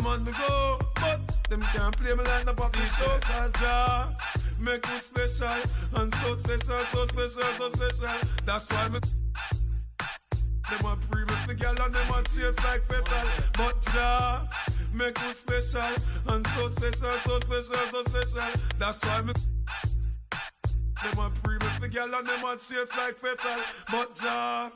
on the go, but them can't play me like the puppy show. Cause Jah make me special, and so special, so special, so special. That's why me. Them a previous the girl and them a chase like petal. But Jah make me special, and so special, so special, so special. That's why me. Them a previous for girl and them a chase like petal. But ja.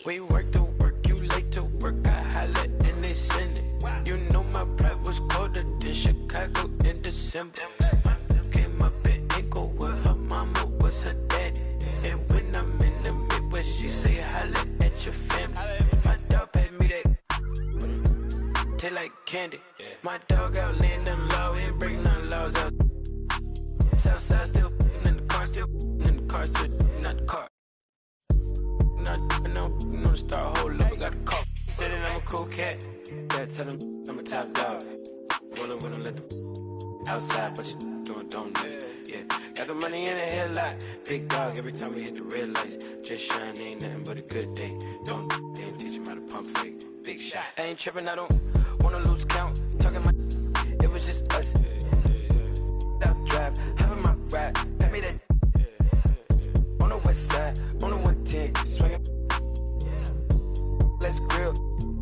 We work to work, you late to work, I holla and they send it. You know my pride was colder than Chicago in December. My girl came up in ankle with her mama was her daddy. And when I'm in the Midwest, she say holla at your family. My dog paid me that taste like candy. My dog out laying them law, ain't breaking none laws out. Southside still in the car, still in the car, still not the car. No star, hold up, I got a call. Said that I'm a cool cat. Yeah, tell him I'm a top dog. Rollin' with him, let them outside, but you doing donuts. Yeah, got the money in the headlight. Big dog, every time we hit the red lights. Just shine, ain't nothing but a good day. Don't didn't teach him how to pump fake. Big shot. I ain't tripping, I don't wanna lose count. Talking my, it was just us. Up drive, hop in my ride, pat me that. On the west side, on the 110, swinging. Let's grill,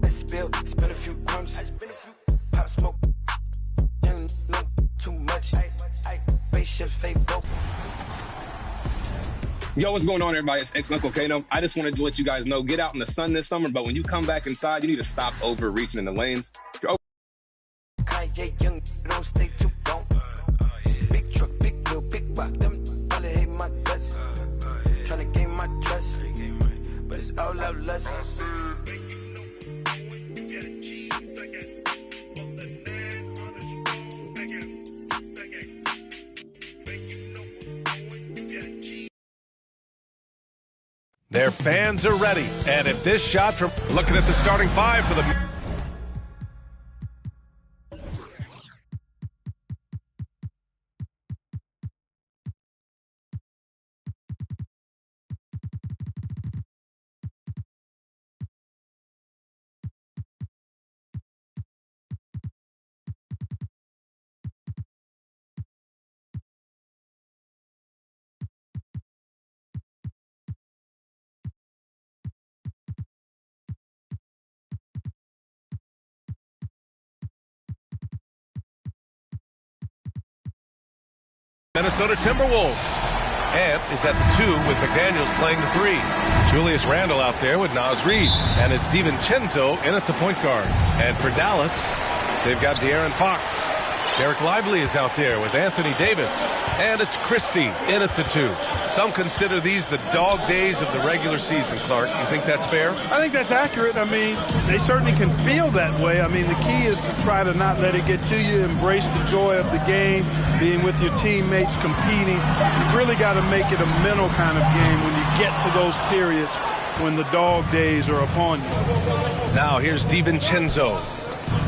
let's spill, spin a few crumbs, pop smoke, young, no, too much, spaceship fake boat. Yo, what's going on, everybody? It's ex-Uncle Kano. I just wanted to let you guys know, get out in the sun this summer, but when you come back inside, you need to stop overreaching in the lanes. Kanye young, don't stay too long. Big truck, big wheel, big rock, them probably hate my guts. Tryna gain my trust, but it's all love lust. Their fans are ready, and if this shot from looking at the starting five for the Minnesota Timberwolves. Ant is at the 2 with McDaniels playing the 3. Julius Randle out there with Naz Reid. And it's DiVincenzo in at the point guard. And for Dallas, they've got De'Aaron Fox. Derek Lively is out there with Anthony Davis. And it's Christie in at the 2. Some consider these the dog days of the regular season, Clark. You think that's fair? I think that's accurate. I mean, they certainly can feel that way. I mean, the key is to try to not let it get to you, embrace the joy of the game, being with your teammates, competing. You've really got to make it a mental kind of game when you get to those periods when the dog days are upon you. Now here's DiVincenzo.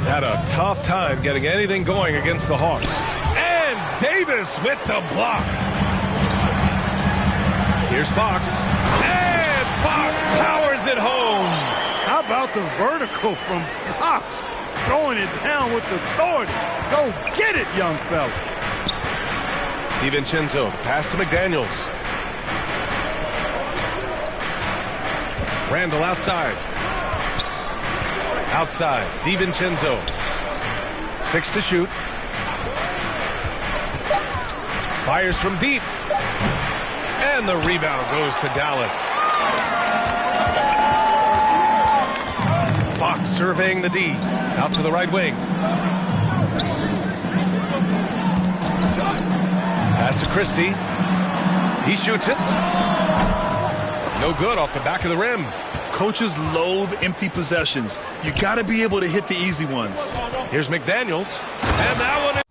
Had a tough time getting anything going against the Hawks. And Davis with the block. Here's Fox. And Fox powers it home. How about the vertical from Fox? Throwing it down with authority. Go get it, young fella. DiVincenzo, pass to McDaniels. Randle outside. Outside, DiVincenzo. 6 to shoot. Fires from deep. And the rebound goes to Dallas. Fox surveying the D. Out to the right wing. Pass to Christie. He shoots it. No good off the back of the rim. Coaches loathe empty possessions. You got to be able to hit the easy ones. Here's McDaniels. And that one is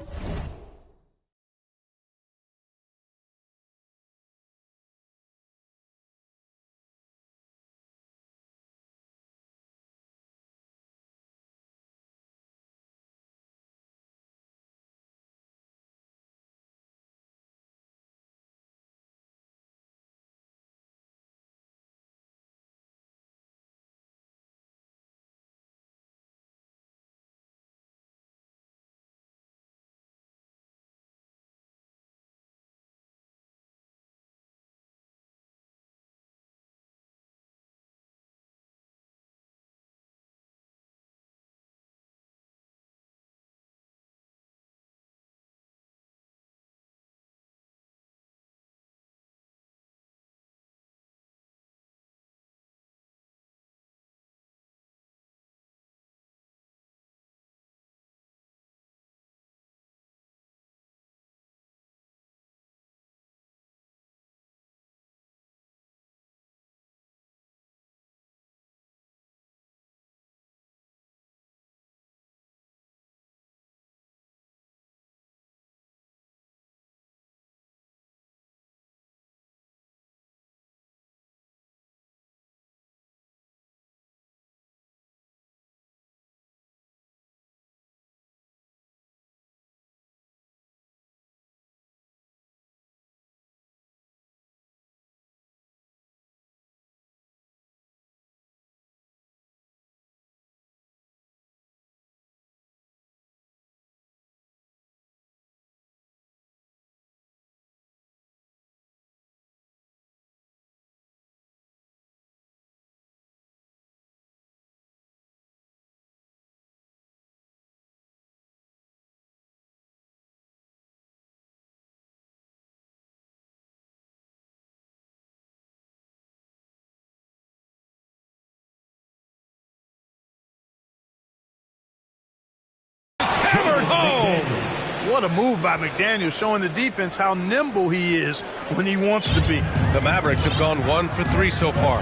What a move by McDaniel, showing the defense how nimble he is when he wants to be. The Mavericks have gone 1 for 3 so far.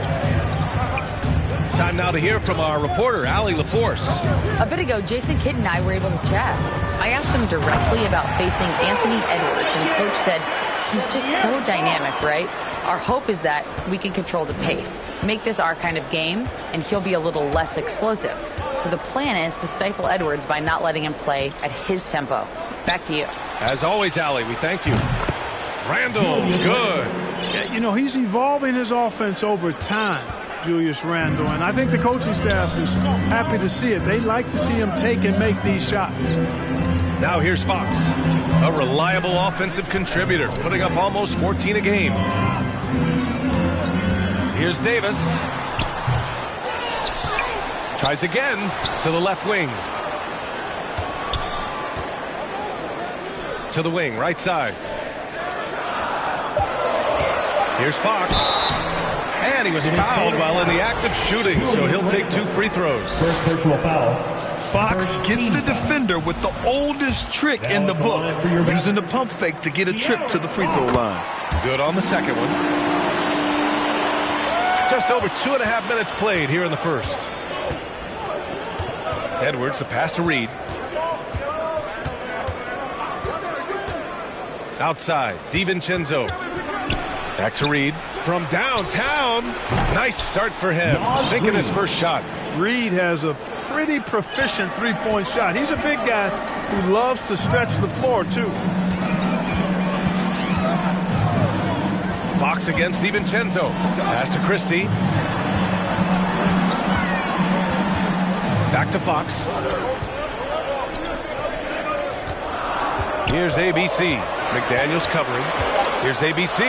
Time now to hear from our reporter, Allie LaForce. A bit ago, Jason Kidd and I were able to chat. I asked him directly about facing Anthony Edwards, and Coach said he's just so dynamic, right? Our hope is that we can control the pace, make this our kind of game, and he'll be a little less explosive. So the plan is to stifle Edwards by not letting him play at his tempo. Back to you. As always, Allie, we thank you. Randle, good. Yeah, you know, he's evolving his offense over time, Julius Randle, and I think the coaching staff is happy to see it. They like to see him take and make these shots. Now here's Fox, a reliable offensive contributor, putting up almost 14 a game. Here's Davis. Tries again to the left wing. To the wing, right side. Here's Fox. And he was fouled while in the act of shooting, so he'll take 2 free throws. First personal foul. Fox gets the defender with the oldest trick in the book, using the pump fake to get a trip to the free throw line. Good on the second one. Just over 2.5 minutes played here in the first. Edwards, the pass to Reed. Outside, DiVincenzo. Back to Reed from downtown. Nice start for him. Sinking his first shot. Reed has a pretty proficient three-point shot. He's a big guy who loves to stretch the floor, too. Fox against DiVincenzo. Pass to Christie. Back to Fox. Here's ABC. McDaniels covering. Here's ABC.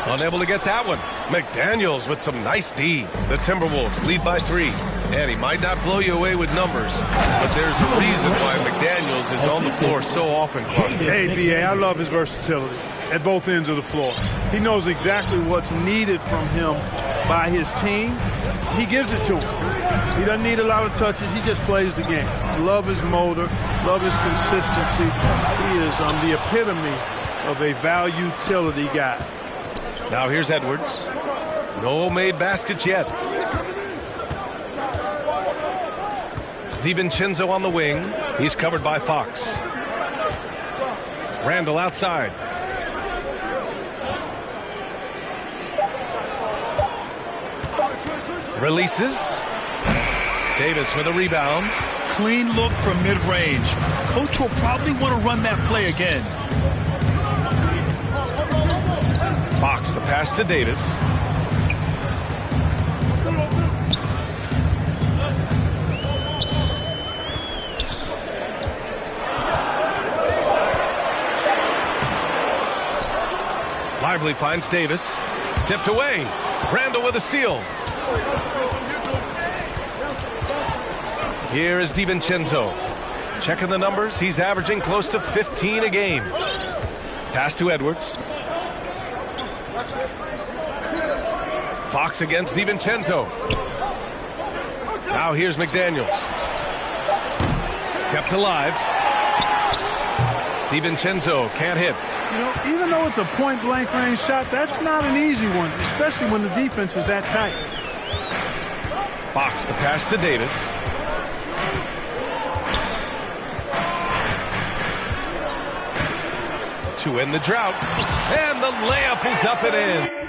Unable to get that one. McDaniels with some nice D. The Timberwolves lead by 3. And he might not blow you away with numbers, but there's a reason why McDaniels is on the floor so often, Clark. Hey, B.A., I love his versatility at both ends of the floor. He knows exactly what's needed from him by his team. He gives it to him. He doesn't need a lot of touches. He just plays the game. Love his motor. Love his consistency. He is the epitome of a value-utility guy. Now here's Edwards. No made baskets yet. DiVincenzo on the wing. He's covered by Fox. Randle outside. Releases. Davis with a rebound. Clean look from mid-range. Coach will probably want to run that play again. Fox, the pass to Davis. Lively finds Davis. Tipped away. Randle with a steal. Here is DiVincenzo. Checking the numbers. He's averaging close to 15 a game. Pass to Edwards. Fox against DiVincenzo. Now here's McDaniels. Kept alive. DiVincenzo can't hit. You know, even though it's a point-blank range shot, that's not an easy one, especially when the defense is that tight. Fox, the pass to Davis. To end the drought. And the layup is up and in.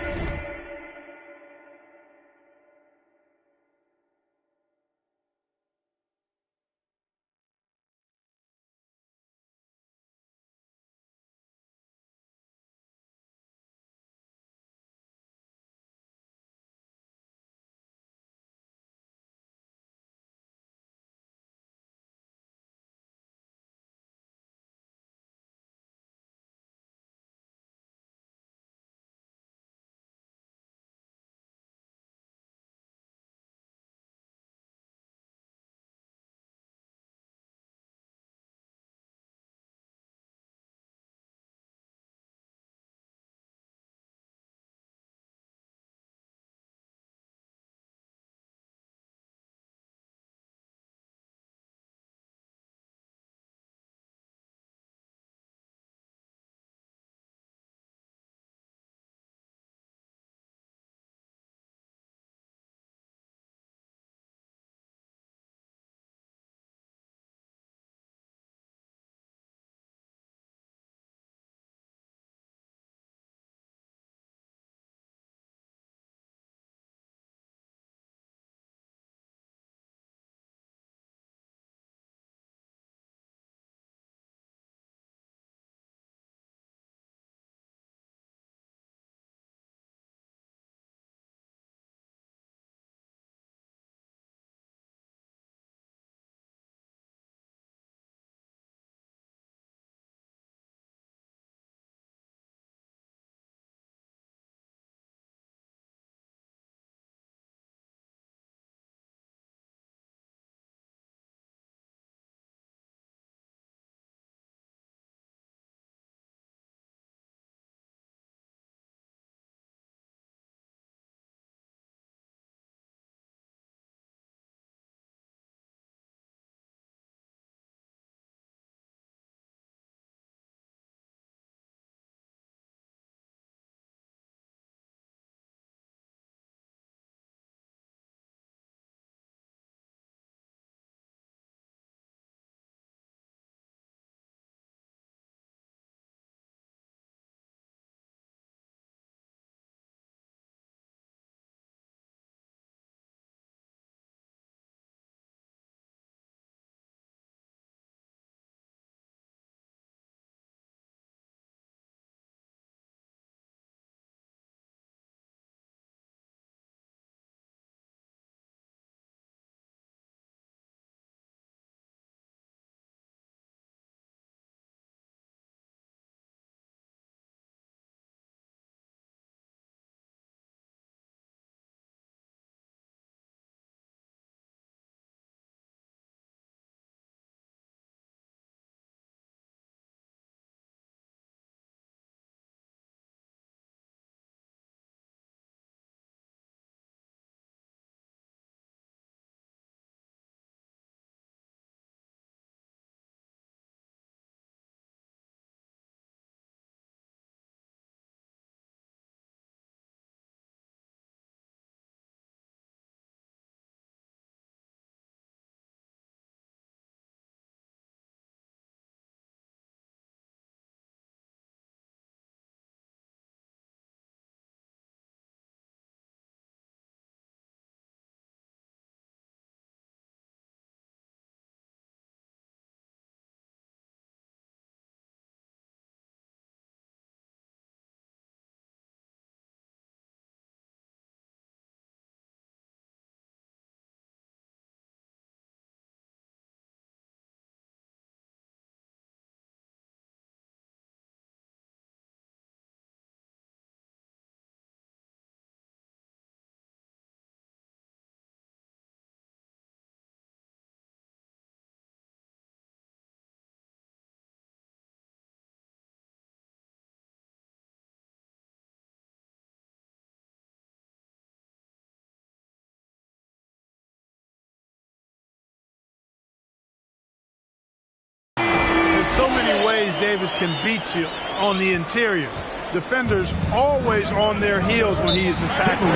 so many ways Davis can beat you on the interior. Defenders always on their heels when he is attacking.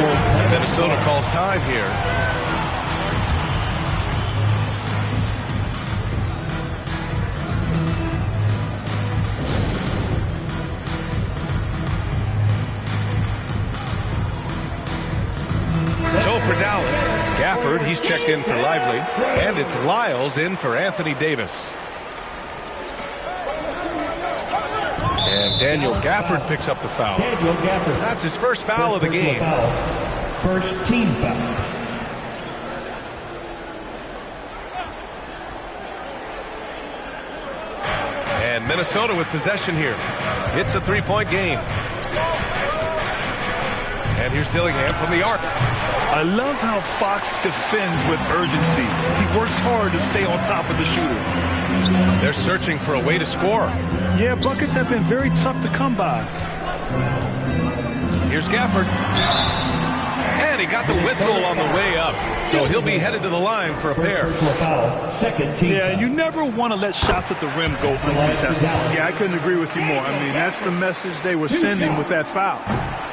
Minnesota calls time here. So for Dallas, Gafford, he's checked in for Lively, and it's Lyles in for Anthony Davis. And Daniel Gafford picks up the foul. That's his first foul of the game. First team foul. And Minnesota with possession here. It's a three-point game. And here's Dillingham from the arc. I love how Fox defends with urgency. He works hard to stay on top of the shooter. They're searching for a way to score. Yeah, buckets have been very tough to come by. Here's Gafford. And he got the whistle on the way up. So he'll be headed to the line for a pair. Second team. Yeah, you never want to let shots at the rim go uncontested. Yeah, I couldn't agree with you more. I mean, that's the message they were sending with that foul.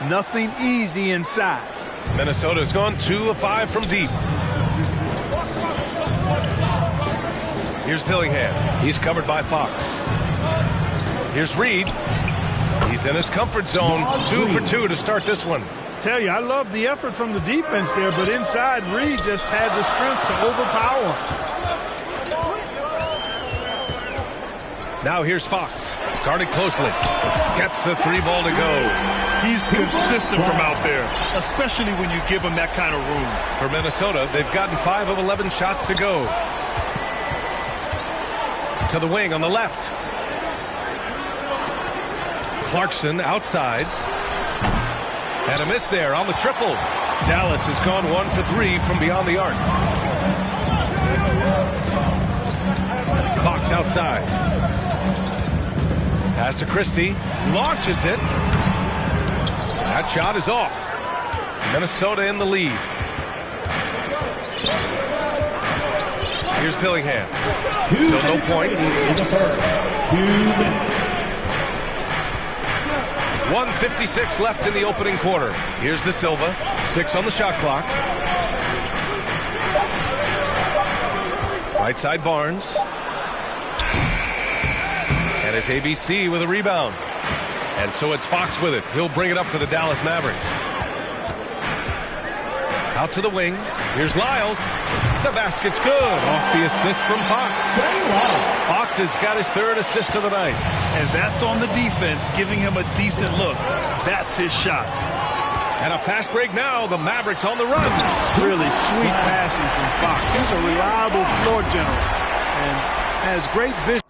Nothing easy inside. Minnesota's gone 2 of 5 from deep. Here's Dillingham. He's covered by Fox. Here's Reed. He's in his comfort zone. 2 for 2 to start this one. Tell you, I love the effort from the defense there, but inside, Reed just had the strength to overpower him. Now here's Fox. Guarded closely. Gets the 3-ball to go. He's consistent from out there, especially when you give him that kind of room. For Minnesota, they've gotten 5 of 11 shots to go. To the wing on the left. Clarkson outside. And a miss there on the triple. Dallas has gone 1 for 3 from beyond the arc. Fox outside. Pass to Christie. Launches it. That shot is off. Minnesota in the lead. Here's Dillingham. Still no points. 2 minutes. 1:56 left in the opening quarter. Here's De Silva. 6 on the shot clock. Right side Barnes. And it's ABC with a rebound. And so it's Fox with it. He'll bring it up for the Dallas Mavericks. Out to the wing. Here's Lyles. The basket's good. Off the assist from Fox. Fox has got his 3rd assist of the night. And that's on the defense, giving him a decent look. That's his shot. And a fast break now. The Mavericks on the run. Really sweet passing from Fox. He's a reliable floor general and has great vision.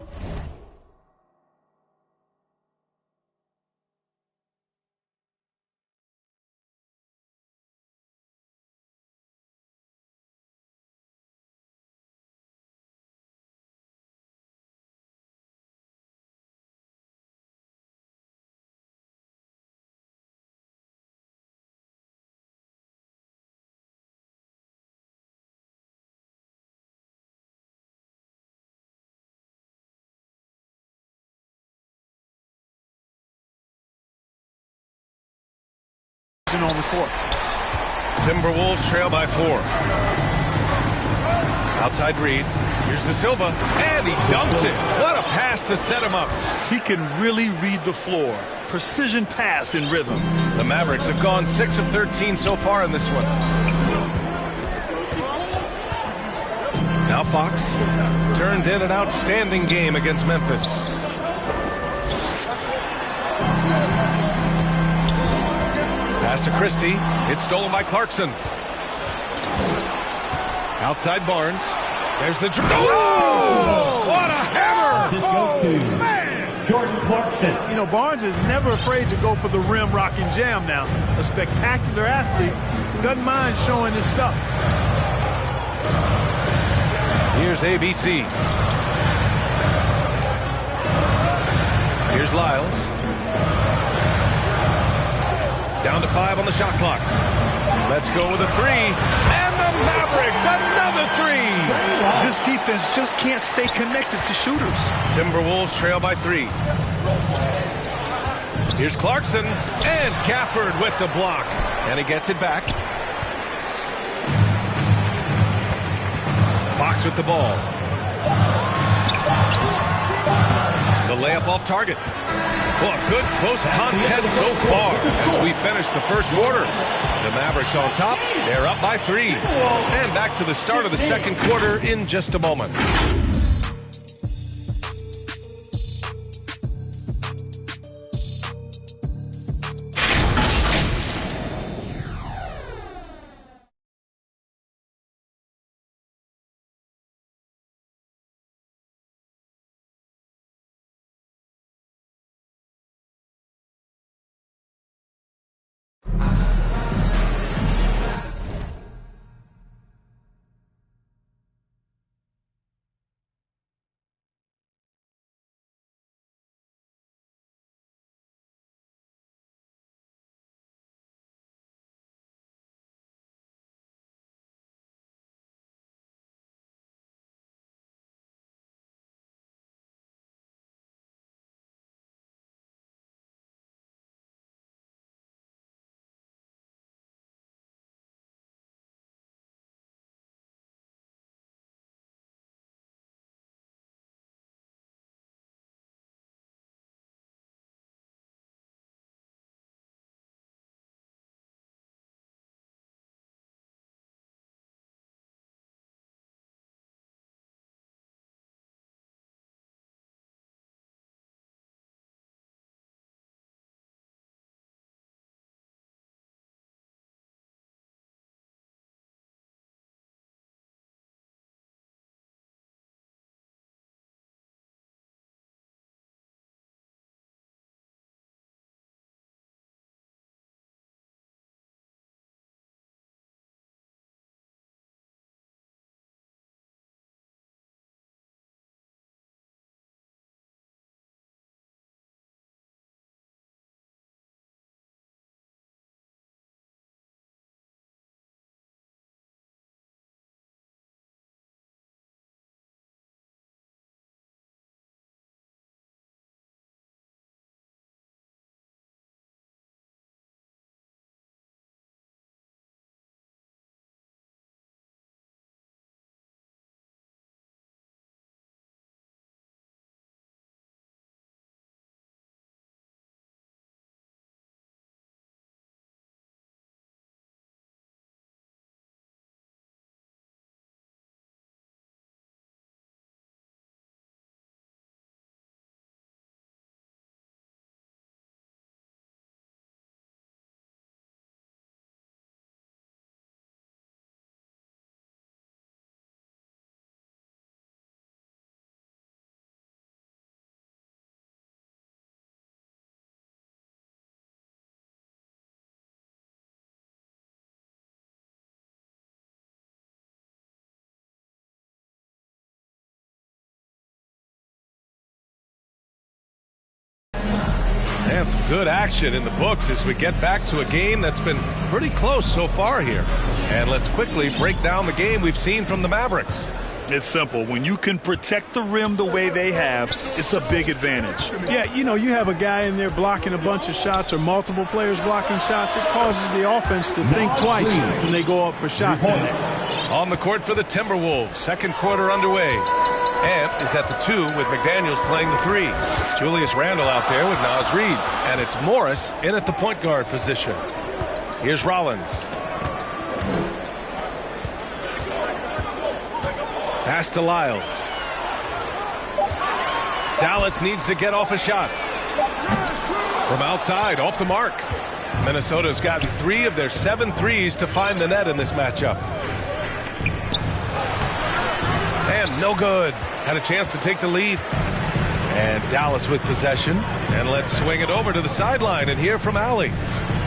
On the court. Timberwolves trail by 4. Outside Reed. Here's De Silva. And he dumps it. What a pass to set him up. He can really read the floor. Precision pass in rhythm. The Mavericks have gone 6 of 13 so far in this one. Now Fox turned in an outstanding game against Memphis. Pass to Christie. It's stolen by Clarkson. Outside Barnes. There's the... Oh! What a hammer! This goes to Jordan Clarkson. You know, Barnes is never afraid to go for the rim rocking jam now. A spectacular athlete who doesn't mind showing his stuff. Here's ABC. Here's Lyles. Down to 5 on the shot clock. Let's go with a three. And the Mavericks, another three. This defense just can't stay connected to shooters. Timberwolves trail by 3. Here's Clarkson and Gafford with the block. And he gets it back. Fox with the ball. The layup off target. Well, a good close contest so far as we finish the first quarter. The Mavericks on top. They're up by 3. And back to the start of the second quarter in just a moment. And some good action in the books as we get back to a game that's been pretty close so far here. And let's quickly break down the game we've seen from the Mavericks. It's simple. When you can protect the rim the way they have, it's a big advantage. Yeah, you know, you have a guy in there blocking a bunch of shots or multiple players blocking shots. It causes the offense to think twice when they go up for shots in there. On the court for the Timberwolves, second quarter underway. Ant is at the 2 with McDaniels playing the 3. Julius Randle out there with Naz Reid. And it's Morris in at the point guard position. Here's Rollins. Pass to Lyles. Dallas needs to get off a shot. From outside, off the mark. Minnesota's gotten 3 of their 7 threes to find the net in this matchup. And no good. Had a chance to take the lead. And Dallas with possession. And let's swing it over to the sideline and hear from Allie.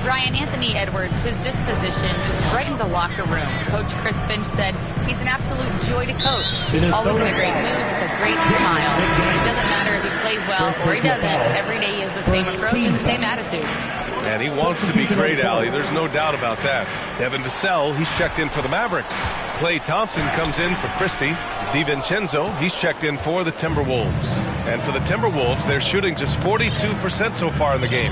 Ryan, Anthony Edwards, his disposition just brightens a locker room. Coach Chris Finch said he's an absolute joy to coach. Always in a great mood with a great smile. It doesn't matter if he plays well or he doesn't. Every day he has the same approach and the same attitude. And he wants to be great, Allie. There's no doubt about that. Devin Vassell, he's checked in for the Mavericks. Klay Thompson comes in for Christie. DiVincenzo, he's checked in for the Timberwolves. And for the Timberwolves, they're shooting just 42% so far in the game.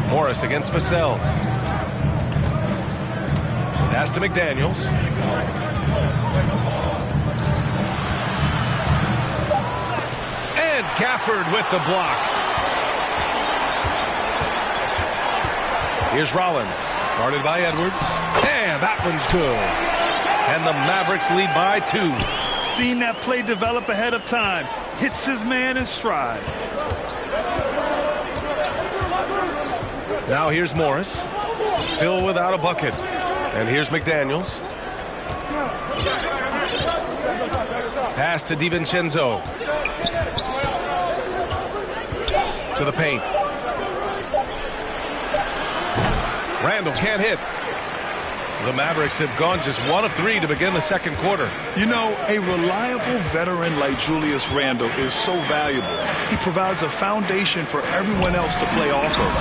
Morris against Vassell. Pass to McDaniels. And Gafford with the block. Here's Rollins, guarded by Edwards. And that one's good. And the Mavericks lead by 2. Seen that play develop ahead of time. Hits his man in stride. Now here's Morris, still without a bucket. And here's McDaniels. Pass to DiVincenzo. To the paint. Randall can't hit. The Mavericks have gone just 1 of 3 to begin the second quarter. You know, a reliable veteran like Julius Randle is so valuable. He provides a foundation for everyone else to play off of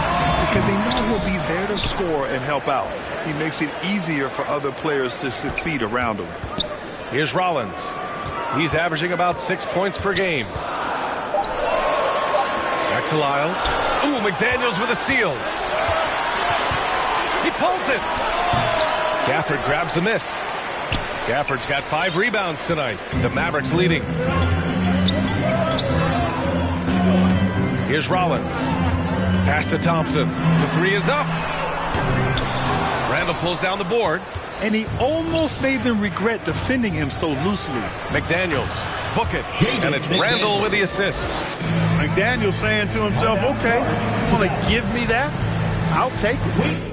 because they know he'll be there to score and help out. He makes it easier for other players to succeed around him. Here's Rollins. He's averaging about 6 points per game. Back to Lyles. Ooh, McDaniels with a steal. He pulls it. Gafford grabs the miss. Gafford's got 5 rebounds tonight. The Mavericks leading. Here's Rollins. Pass to Thompson. The 3 is up. Randall pulls down the board. And he almost made them regret defending him so loosely. McDaniels, book it. And it's Randall with the assist. McDaniels saying to himself, okay, you want to give me that? I'll take it.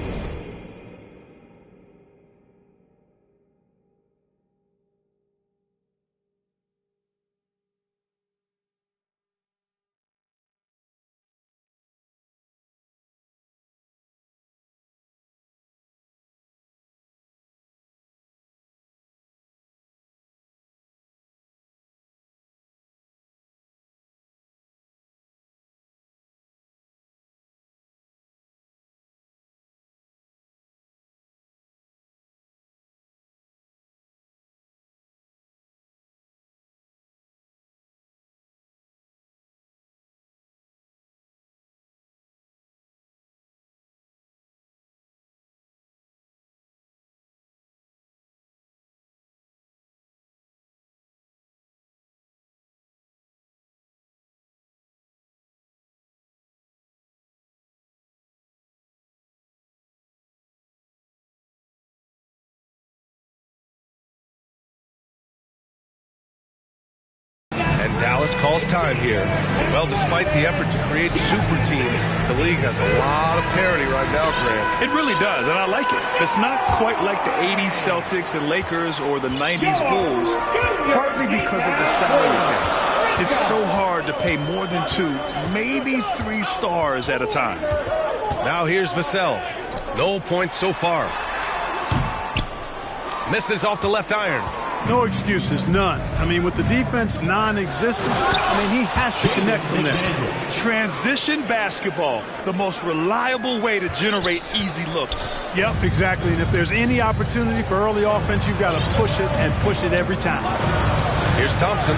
And Dallas calls time here. Well, despite the effort to create super teams, the league has a lot of parity right now, Grant. It really does, and I like it. It's not quite like the 80s Celtics and Lakers or the 90s Bulls, partly because of the salary cap. It's so hard to pay more than 2, maybe 3 stars at a time. Now here's Vassell. No points so far. Misses off the left iron. No excuses, none. I mean, with the defense non-existent, he has to connect from there. Transition basketball, the most reliable way to generate easy looks. Yep, exactly. And if there's any opportunity for early offense, you've got to push it and push it every time. Here's Thompson,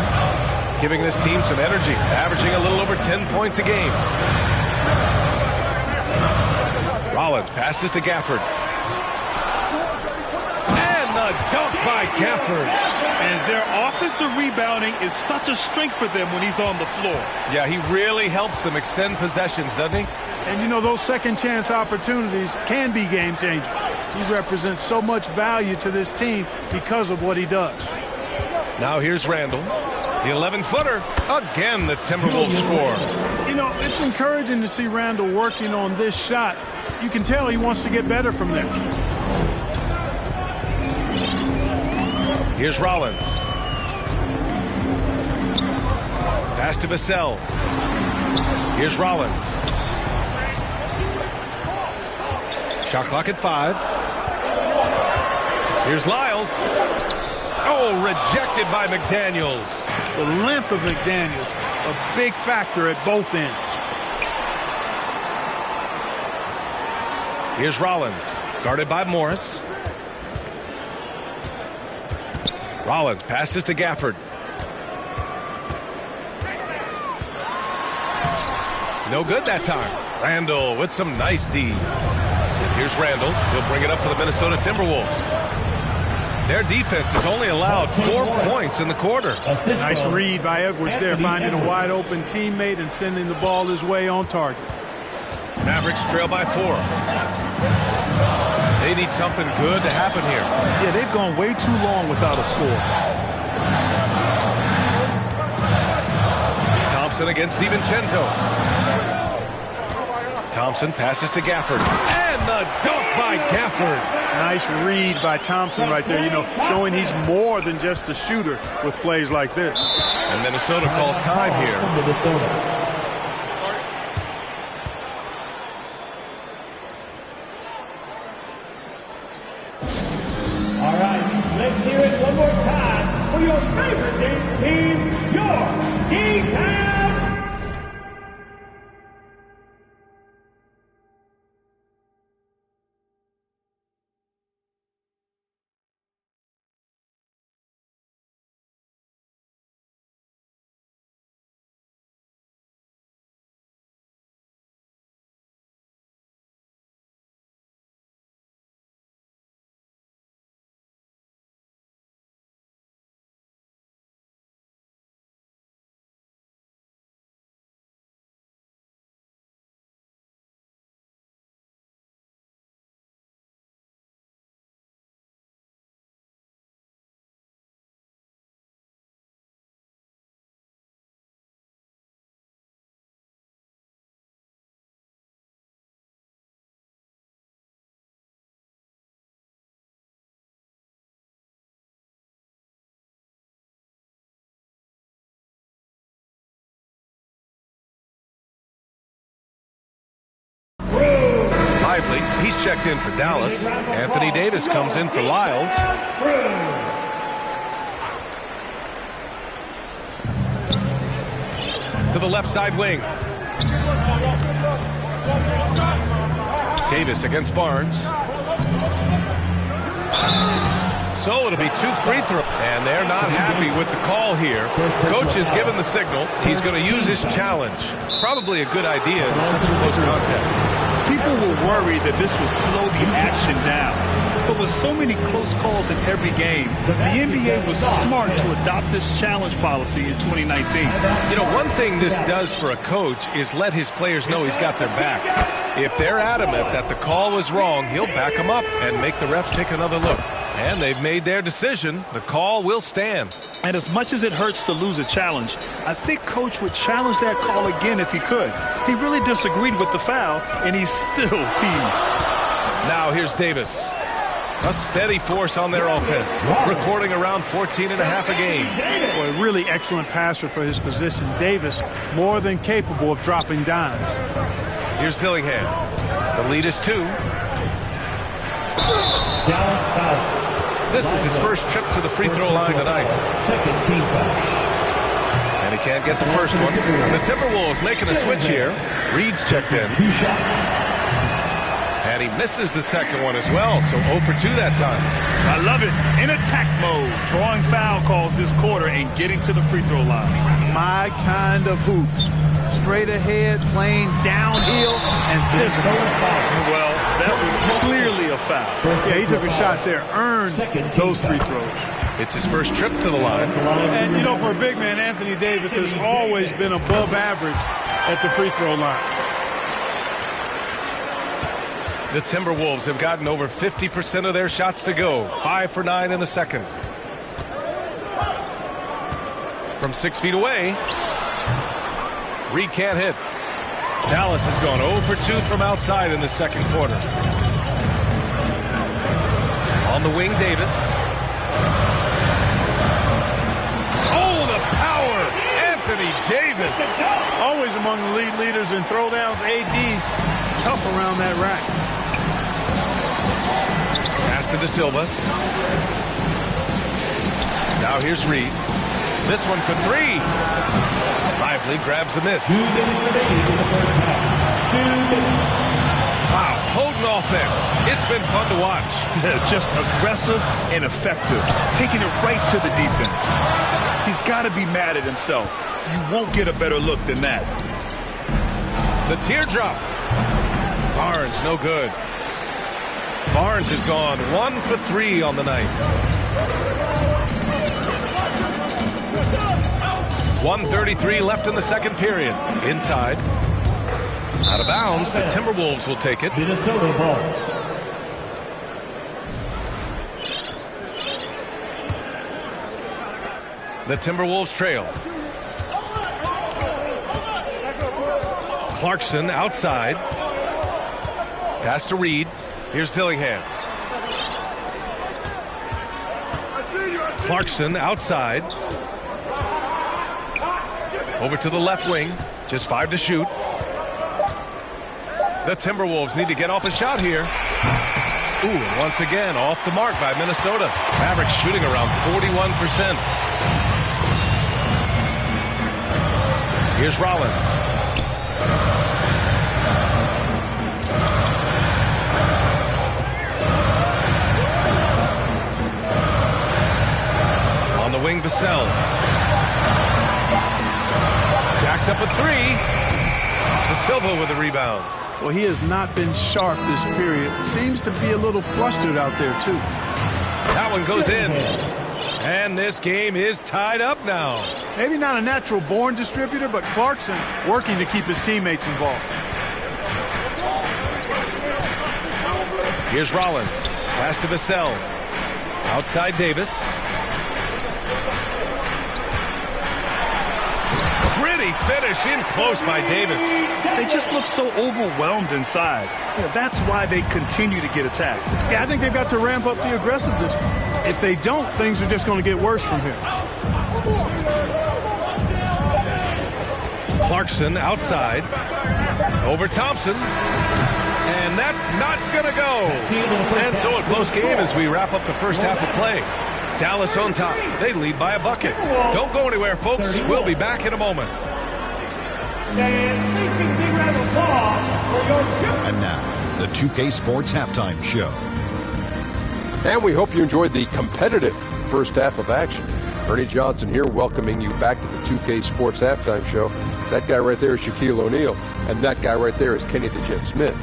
giving this team some energy, averaging a little over 10 points a game. Rollins passes to Gafford. Dunk by Gafford. And their offensive rebounding is such a strength for them when he's on the floor. Yeah, he really helps them extend possessions, doesn't he? And, those second chance opportunities can be game-changing. He represents so much value to this team because of what he does. Now here's Randall. The 11-footer. Again, the Timberwolves score. It's encouraging to see Randall working on this shot. You can tell he wants to get better from there. Here's Rollins. Pass to Vassell. Here's Rollins. Shot clock at 5. Here's Lyles. Oh, rejected by McDaniels. The length of McDaniels, a big factor at both ends. Here's Rollins, guarded by Morris. Rollins passes to Gafford. No good that time. Randall with some nice D. Here's Randall. He'll bring it up for the Minnesota Timberwolves. Their defense has only allowed 4 points in the quarter. Nice read by Edwards there, finding a wide open teammate and sending the ball his way on target. Mavericks trail by 4. They need something good to happen here. Yeah, they've gone way too long without a score. Thompson against DiVincenzo. Thompson passes to Gafford. And the dunk by Gafford. Nice read by Thompson right there, showing he's more than just a shooter with plays like this. And Minnesota calls time here. All right, let's hear it one more time for your favorite team, your D-Town. Lively, he's checked in for Dallas. Anthony Davis comes in for Lyles. To the left side wing. Davis against Barnes. So it'll be 2 free throws. And they're not happy with the call here. Coach has given the signal. He's going to use his challenge. Probably a good idea in such a close contest. People were worried that this would slow the action down. But with so many close calls in every game, the NBA was smart to adopt this challenge policy in 2019. One thing this does for a coach is let his players know he's got their back. If they're adamant that the call was wrong, he'll back them up and make the refs take another look. And they've made their decision. The call will stand. And as much as it hurts to lose a challenge, I think Coach would challenge that call again if he could. He really disagreed with the foul, and he's still peeved. Now here's Davis. A steady force on their offense, recording around 14 and a half a game. Boy, a really excellent passer for his position. Davis, more than capable of dropping dimes. Here's Dillingham. The lead is 2. This is his first trip to the free throw line tonight. Second team foul. And he can't get the first one. The Timberwolves making a switch here. Reed's checked in. 2 shots. And he misses the second one as well, so 0 for 2 that time. I love it. In attack mode, drawing foul calls this quarter and getting to the free throw line. My kind of hoops. Straight ahead, playing downhill, and physical. Well, that was clearly a foul. Yeah, he took a shot there, earned those free throws. It's his first trip to the line. And, for a big man, Anthony Davis has always been above average at the free throw line. The Timberwolves have gotten over 50% of their shots to go. 5 for 9 in the second. From 6 feet away, Reed can't hit. Dallas has gone 0 for 2 from outside in the second quarter. On the wing, Davis. Oh, the power! Anthony Davis. Always among the league leaders in throwdowns. AD's tough around that rack. Pass to De Silva. Now here's Reed. This one for 3. Lively grabs a miss. Wow, holding off offense. It's been fun to watch. Just aggressive and effective, taking it right to the defense. He's got to be mad at himself. You won't get a better look than that. The teardrop. Barnes, no good. Barnes has gone 1 for 3 on the night. 1:33 left in the second period. Inside. Out of bounds. The Timberwolves will take it. Minnesota ball. The Timberwolves trail. Clarkson outside. Pass to Reed. Here's Dillingham. Clarkson outside. Over to the left wing. Just 5 to shoot. The Timberwolves need to get off a shot here. Ooh, and once again, off the mark by Minnesota. Mavericks shooting around 41%. Here's Rollins. On the wing, Vassell. Jacks up a 3. De Silva with the rebound. Well, he has not been sharp this period. Seems to be a little flustered out there, too. That one goes in. And this game is tied up now. Maybe not a natural-born distributor, but Clarkson working to keep his teammates involved. Here's Rollins. Pass to Vassell. Outside Davis. Pretty finish in close by Davis. They just look so overwhelmed inside. That's why they continue to get attacked. Yeah, I think they've got to ramp up the aggressiveness. If they don't, things are just going to get worse from here. Clarkson outside. Over Thompson. And that's not going to go. And so a close game as we wrap up the first half of play. Dallas on top. They lead by a bucket. Don't go anywhere, folks. We'll be back in a moment. And now, the 2K Sports Halftime Show. And we hope you enjoyed the competitive first half of action. Ernie Johnson here welcoming you back to the 2K Sports Halftime Show. That guy right there is Shaquille O'Neal, and that guy right there is Kenny the Jet Smith.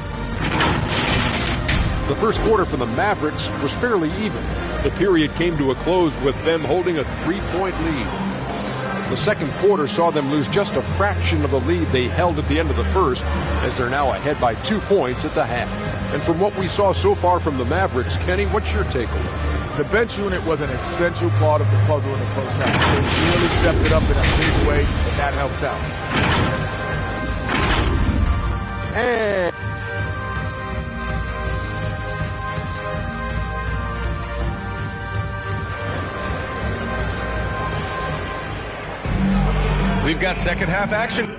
The first quarter for the Mavericks was fairly even. The period came to a close with them holding a 3-point lead. The second quarter saw them lose just a fraction of the lead they held at the end of the first, as they're now ahead by 2 points at the half. And from what we saw so far from the Mavericks, Kenny, what's your takeaway? The bench unit was an essential part of the puzzle in the first half. They really stepped it up in a big way, and that helped out. And we've got second half action.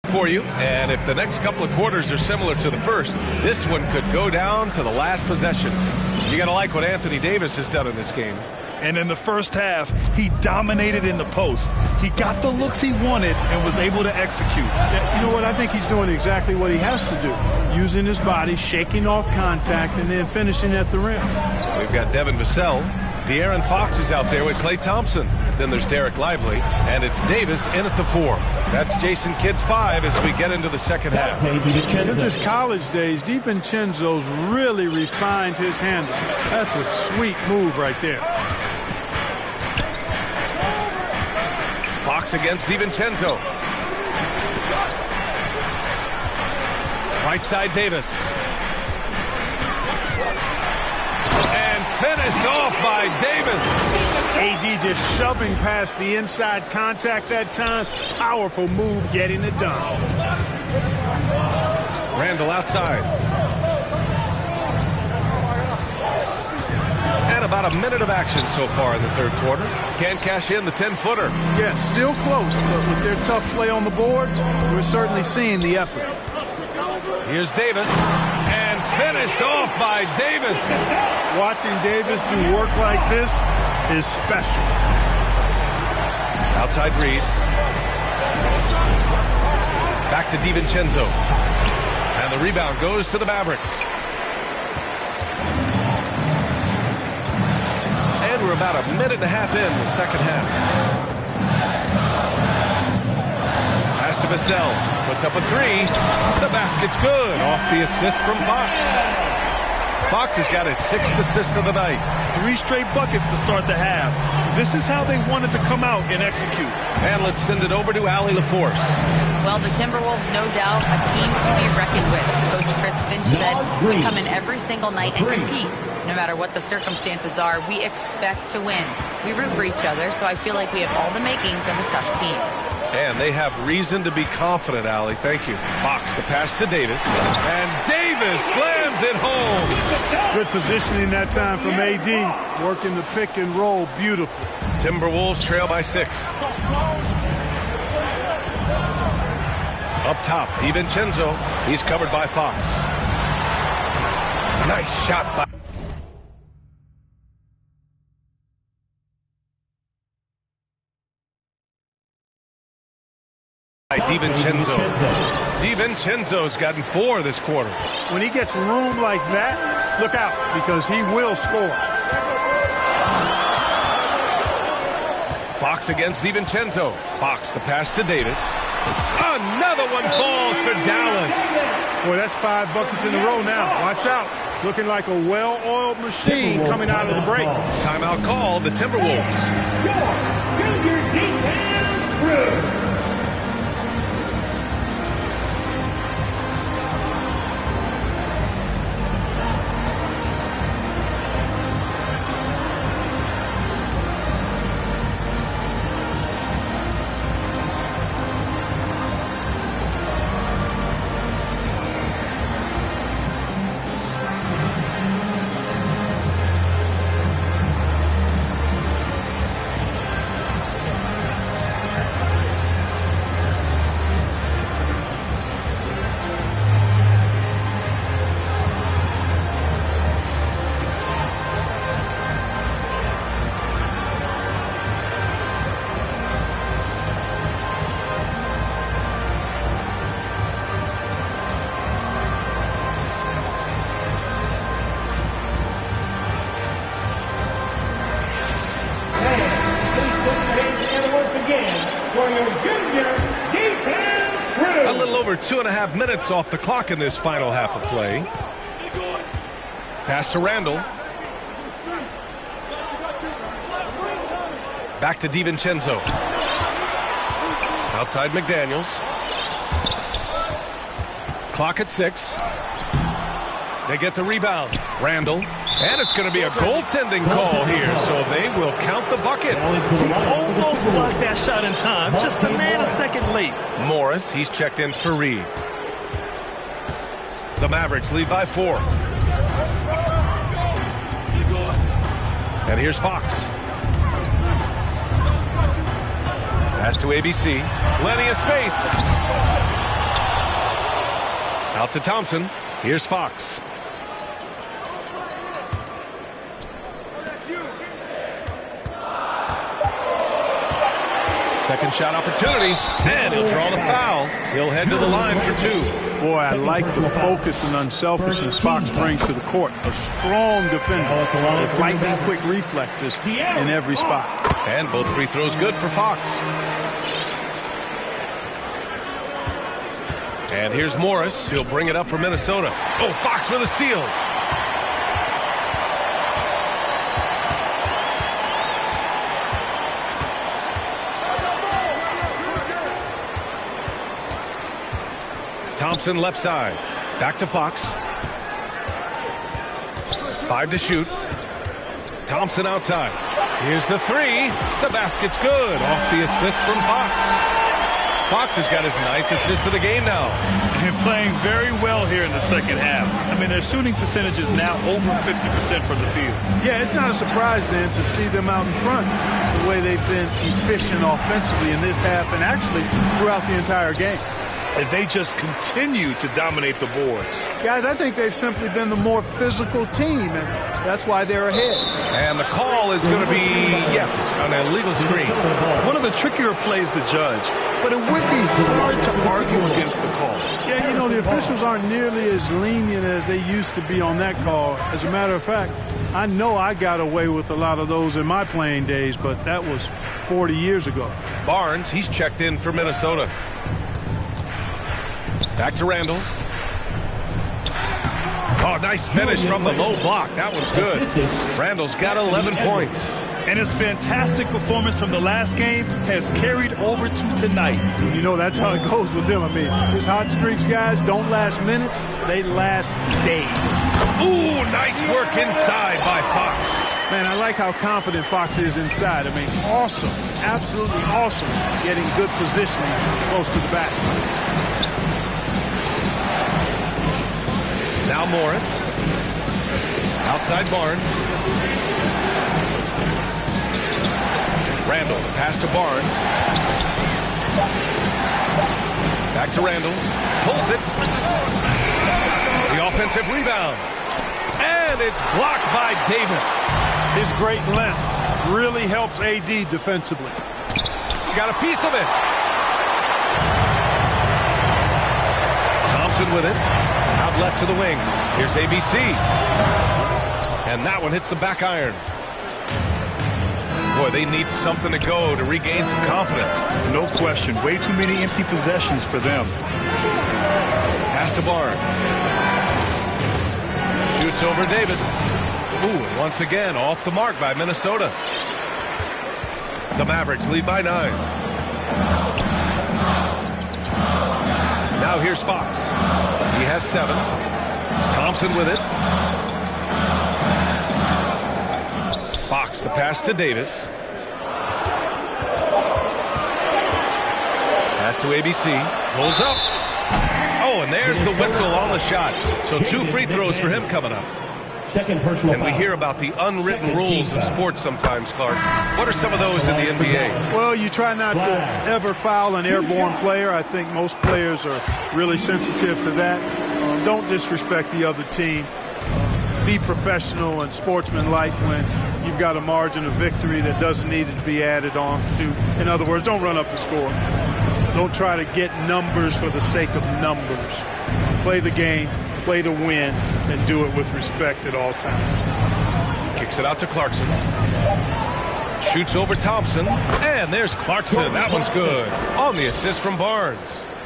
for you, and if the next couple of quarters are similar to the first, this one could go down to the last possession. You got to like what Anthony Davis has done in this game. And in the first half, he dominated in the post. He got the looks he wanted and was able to execute. Yeah, you know what? I think he's doing exactly what he has to do. Using his body, shaking off contact, and then finishing at the rim. We've got Devin Vassell. De'Aaron Fox is out there with Klay Thompson. Then there's Derek Lively, and it's Davis in at the 4. That's Jason Kidd's 5 as we get into the second half. Since his college days, DiVincenzo's really refined his handle. That's a sweet move right there. Fox against DiVincenzo. Right side Davis. And finished off by Davis. AD just shoving past the inside contact that time. Powerful move getting it done. Randall outside. And about a minute of action so far in the third quarter. Can't cash in the 10-footer. Yeah, still close, but with their tough play on the boards, we're certainly seeing the effort. Here's Davis, and finished off by Davis. Watching Davis do work like this is special. Outside Reed. Back to DiVincenzo. And the rebound goes to the Mavericks. And we're about a minute and a half in the second half. Pass to Vassell. Puts up a 3. The basket's good. Off the assist from Fox. Fox has got his 6th assist of the night. 3 straight buckets to start the half. This is how they wanted to come out and execute. And let's send it over to Allie LaForce. Well, the Timberwolves, no doubt, a team to be reckoned with. Coach Chris Finch said, we come in every single night and compete. No matter what the circumstances are, we expect to win. We root for each other, so I feel like we have all the makings of a tough team. And they have reason to be confident, Allie. Thank you. Fox, the pass to Davis. And Davis slams it home. Good positioning that time from AD. Working the pick and roll beautifully. Timberwolves trail by 6. Up top, DiVincenzo. He's covered by Fox. Nice shot by DiVincenzo. DiVincenzo's gotten 4 this quarter. When he gets room like that, look out, because he will score. Fox against DiVincenzo. Fox, the pass to Davis. Another one falls for Dallas. Boy, that's 5 buckets in a row now. Watch out. Looking like a well-oiled machine coming out of the break. Timeout called the Timberwolves. A little over 2.5 minutes off the clock in this final half of play. Pass to Randall. Back to DiVincenzo. Outside McDaniels. Clock at 6. They get the rebound. Randall. And it's going to be a goaltending call here, so they will count the bucket. He almost blocked that shot in time, just a nanosecond late. Morris, he's checked in for Reed. The Mavericks lead by 4. And here's Fox. Pass to ABC. Plenty of space. Out to Thompson. Here's Fox. Second shot opportunity, and he'll draw the foul. He'll head to the line for 2. Boy, I like the focus and unselfishness Fox brings to the court. A strong defender with lightning quick reflexes in every spot. And both free throws good for Fox. And here's Morris. He'll bring it up for Minnesota. Oh, Fox with a steal. Thompson left side. Back to Fox. 5 to shoot. Thompson outside. Here's the 3. The basket's good. Off the assist from Fox. Fox has got his 9th assist of the game now. And playing very well here in the second half. I mean, their shooting percentage is now over 50% from the field. Yeah, it's not a surprise then to see them out in front the way they've been efficient offensively in this half and actually throughout the entire game. And they just continue to dominate the boards. Guys, I think they've simply been the more physical team, and that's why they're ahead. And the call is going to be, yes, an illegal screen. One of the trickier plays to judge, but it would be hard to argue against the call. Yeah, you know, the officials aren't nearly as lenient as they used to be on that call. As a matter of fact, I know I got away with a lot of those in my playing days, but that was 40 years ago. Barnes, he's checked in for Minnesota. Back to Randall. Oh, nice finish from the low block. That one's good. Randall's got 11 points. And his fantastic performance from the last game has carried over to tonight. You know, that's how it goes with him. I mean, his hot streaks, guys, don't last minutes. They last days. Ooh, nice work inside by Fox. Man, I like how confident Fox is inside. I mean, awesome. Absolutely awesome. Getting good positioning close to the basket. Now Morris. Outside Barnes. Randall, pass to Barnes. Back to Randall. Pulls it. The offensive rebound. And it's blocked by Davis. His great length really helps AD defensively. Got a piece of it. Thompson with it. Out left to the wing. Here's ABC. And that one hits the back iron. Boy, they need something to go to regain some confidence. No question. Way too many empty possessions for them. Pass to Barnes. Shoots over Davis. Ooh, and once again, off the mark by Minnesota. The Mavericks lead by 9. Now here's Fox. He has 7. Thompson with it. Fox, the pass to Davis. Pass to ABC. Pulls up. Oh, and there's the whistle on the shot. So 2 free throws for him coming up. Second personal And we hear about the unwritten rules of sports sometimes, Clark. What are some of those in the NBA? Well, you try not to ever foul an airborne player. I think most players are really sensitive to that. Don't disrespect the other team. Be professional and sportsmanlike when you've got a margin of victory that doesn't need to be added on to. In other words, don't run up the score. Don't try to get numbers for the sake of numbers. Play the game, play to win, and do it with respect at all times. Kicks it out to Clarkson. Shoots over Thompson. And there's Clarkson. That one's good. On the assist from Barnes.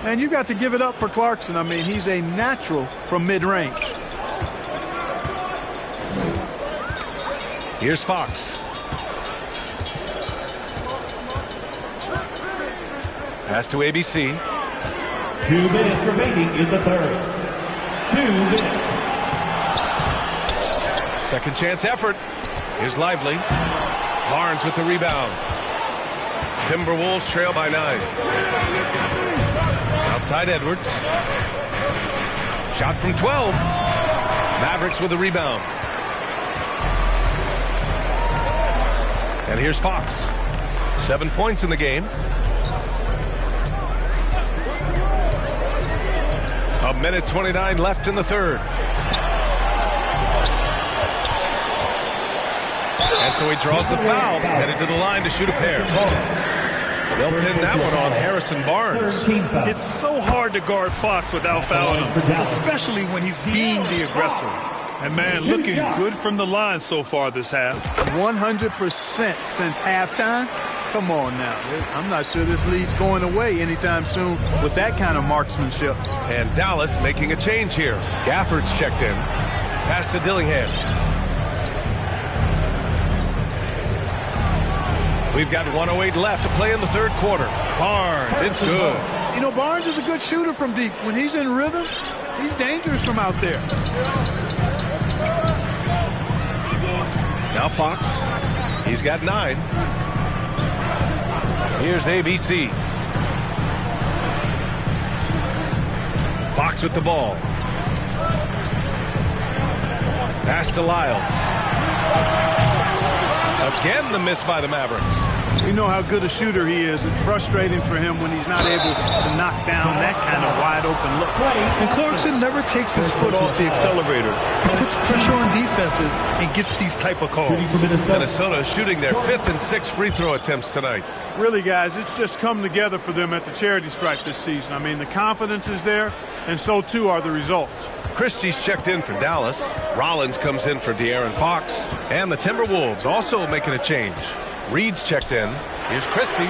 And you got to give it up for Clarkson. I mean, he's a natural from mid-range. Here's Fox. Pass to ABC. 2 minutes remaining in the third. 2 minutes. Second chance effort. Here's Lively. Barnes with the rebound. Timberwolves trail by 9. Outside Edwards. Shot from 12. Mavericks with the rebound. And here's Fox. 7 points in the game. A A minute 29 left in the third. And so he draws the foul, headed to the line to shoot a pair. They'll pin that one on Harrison Barnes. It's so hard to guard Fox without fouling him, especially when he's being the aggressor. And, man, looking good from the line so far this half. 100% since halftime. Come on now. I'm not sure this lead's going away anytime soon with that kind of marksmanship. And Dallas making a change here. Gafford's checked in. Pass to Dillingham. We've got 1:08 left to play in the third quarter. Barnes, it's good. You know, Barnes is a good shooter from deep. When he's in rhythm, he's dangerous from out there. Now Fox. He's got 9. Here's ABC. Fox with the ball. Pass to Lyles. Again, the miss by the Mavericks. We know how good a shooter he is. It's frustrating for him when he's not able to knock down that kind of wide-open look. And Clarkson never takes his foot off the accelerator. He puts pressure on defenses and gets these type of calls. Minnesota shooting their 5th and 6th free throw attempts tonight. Really, guys, it's just come together for them at the charity stripe this season. I mean, the confidence is there, and so, too, are the results. Christie's checked in for Dallas. Rollins comes in for De'Aaron Fox. And the Timberwolves also making a change. Reed's checked in. Here's Christie.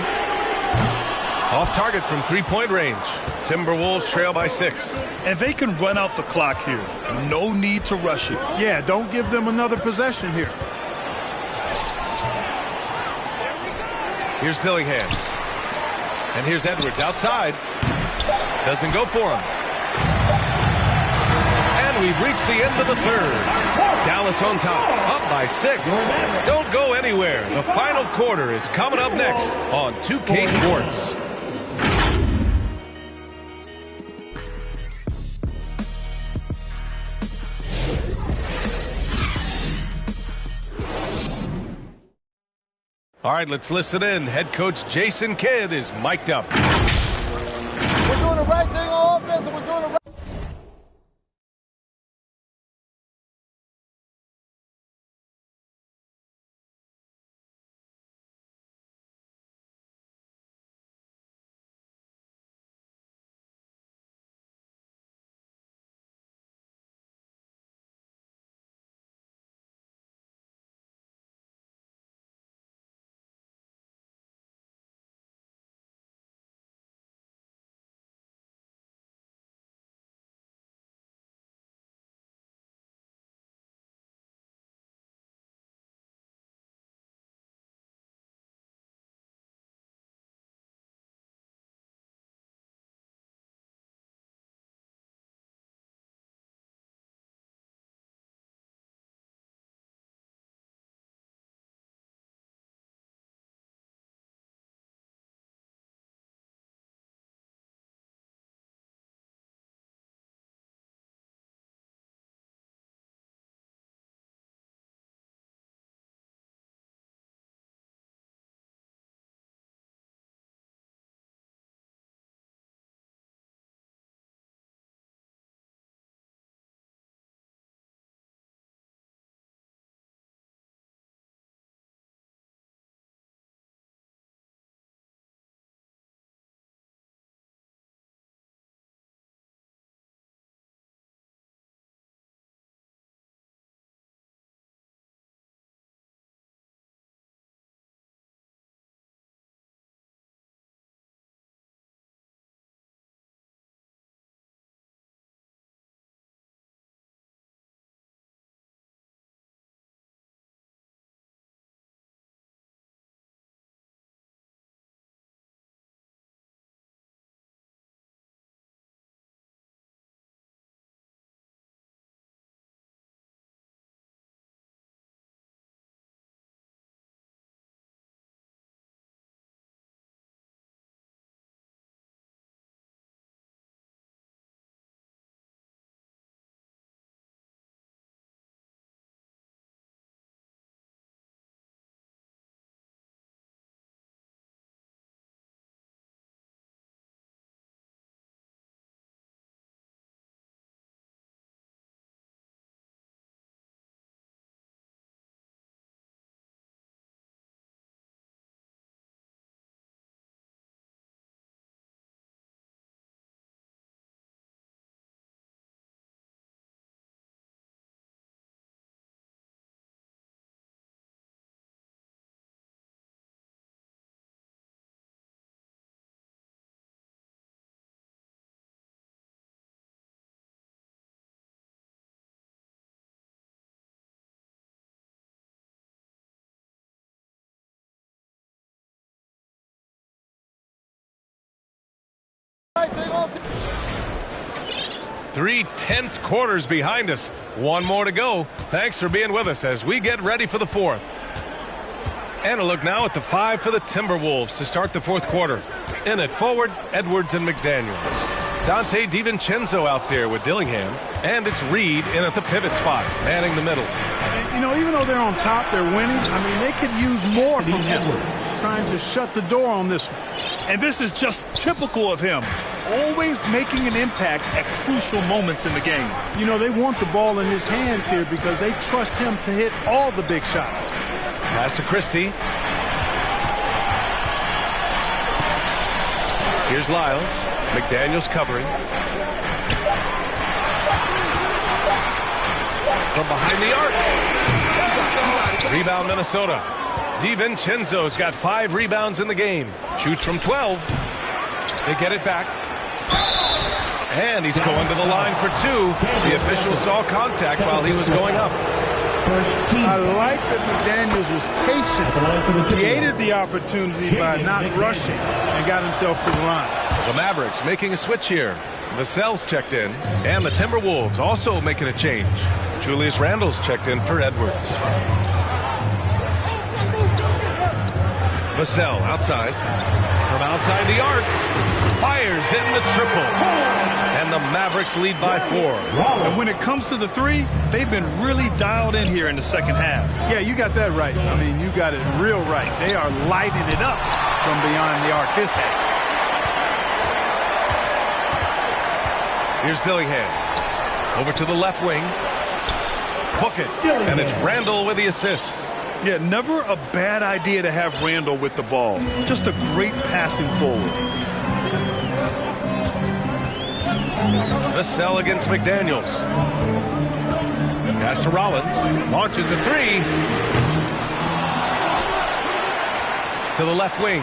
Off target from three-point range. Timberwolves trail by 6. And they can run out the clock here. No need to rush it. Yeah, don't give them another possession here. Here's Dillingham. And here's Edwards outside. Doesn't go for him. And we've reached the end of the third. Dallas on top, up by 6. Don't go anywhere. The final quarter is coming up next on 2K Sports. All right, let's listen in. Head coach Jason Kidd is mic'd up. We're doing the right thing on offense, and we're doing the right 3 tense quarters behind us. One more to go. Thanks for being with us as we get ready for the fourth. And a look now at the 5 for the Timberwolves to start the fourth quarter. In at forward, Edwards and McDaniels. Dante DiVincenzo out there with Dillingham. And it's Reed in at the pivot spot, manning the middle. You know, even though they're on top, they're winning. I mean, they could use more from him. Trying to shut the door on this one. And this is just typical of him. Always making an impact at crucial moments in the game. You know, they want the ball in his hands here because they trust him to hit all the big shots. Pass to Christie. Here's Lyles. McDaniels covering. From behind the arc. Rebound Minnesota. DiVincenzo's got 5 rebounds in the game. Shoots from 12. They get it back. And he's going to the line for 2. The official saw contact while he was going up. I like that McDaniels was patient, created the opportunity by not rushing, and got himself to the line. The Mavericks making a switch here. Vassell's checked in, and the Timberwolves also making a change. Julius Randle's checked in for Edwards. Vassell outside. From outside the arc. Fires in the triple. And the Mavericks lead by 4. And when it comes to the 3, they've been really dialed in here in the second half. Yeah, you got that right. I mean, you got it real right. They are lighting it up from beyond the arc this half. Here's Dillingham. Over to the left wing. Hook it. And it's Randle with the assist. Yeah, never a bad idea to have Randle with the ball. Just a great passing forward. Vassell against McDaniels. Pass to Rollins. Launches a 3. To the left wing.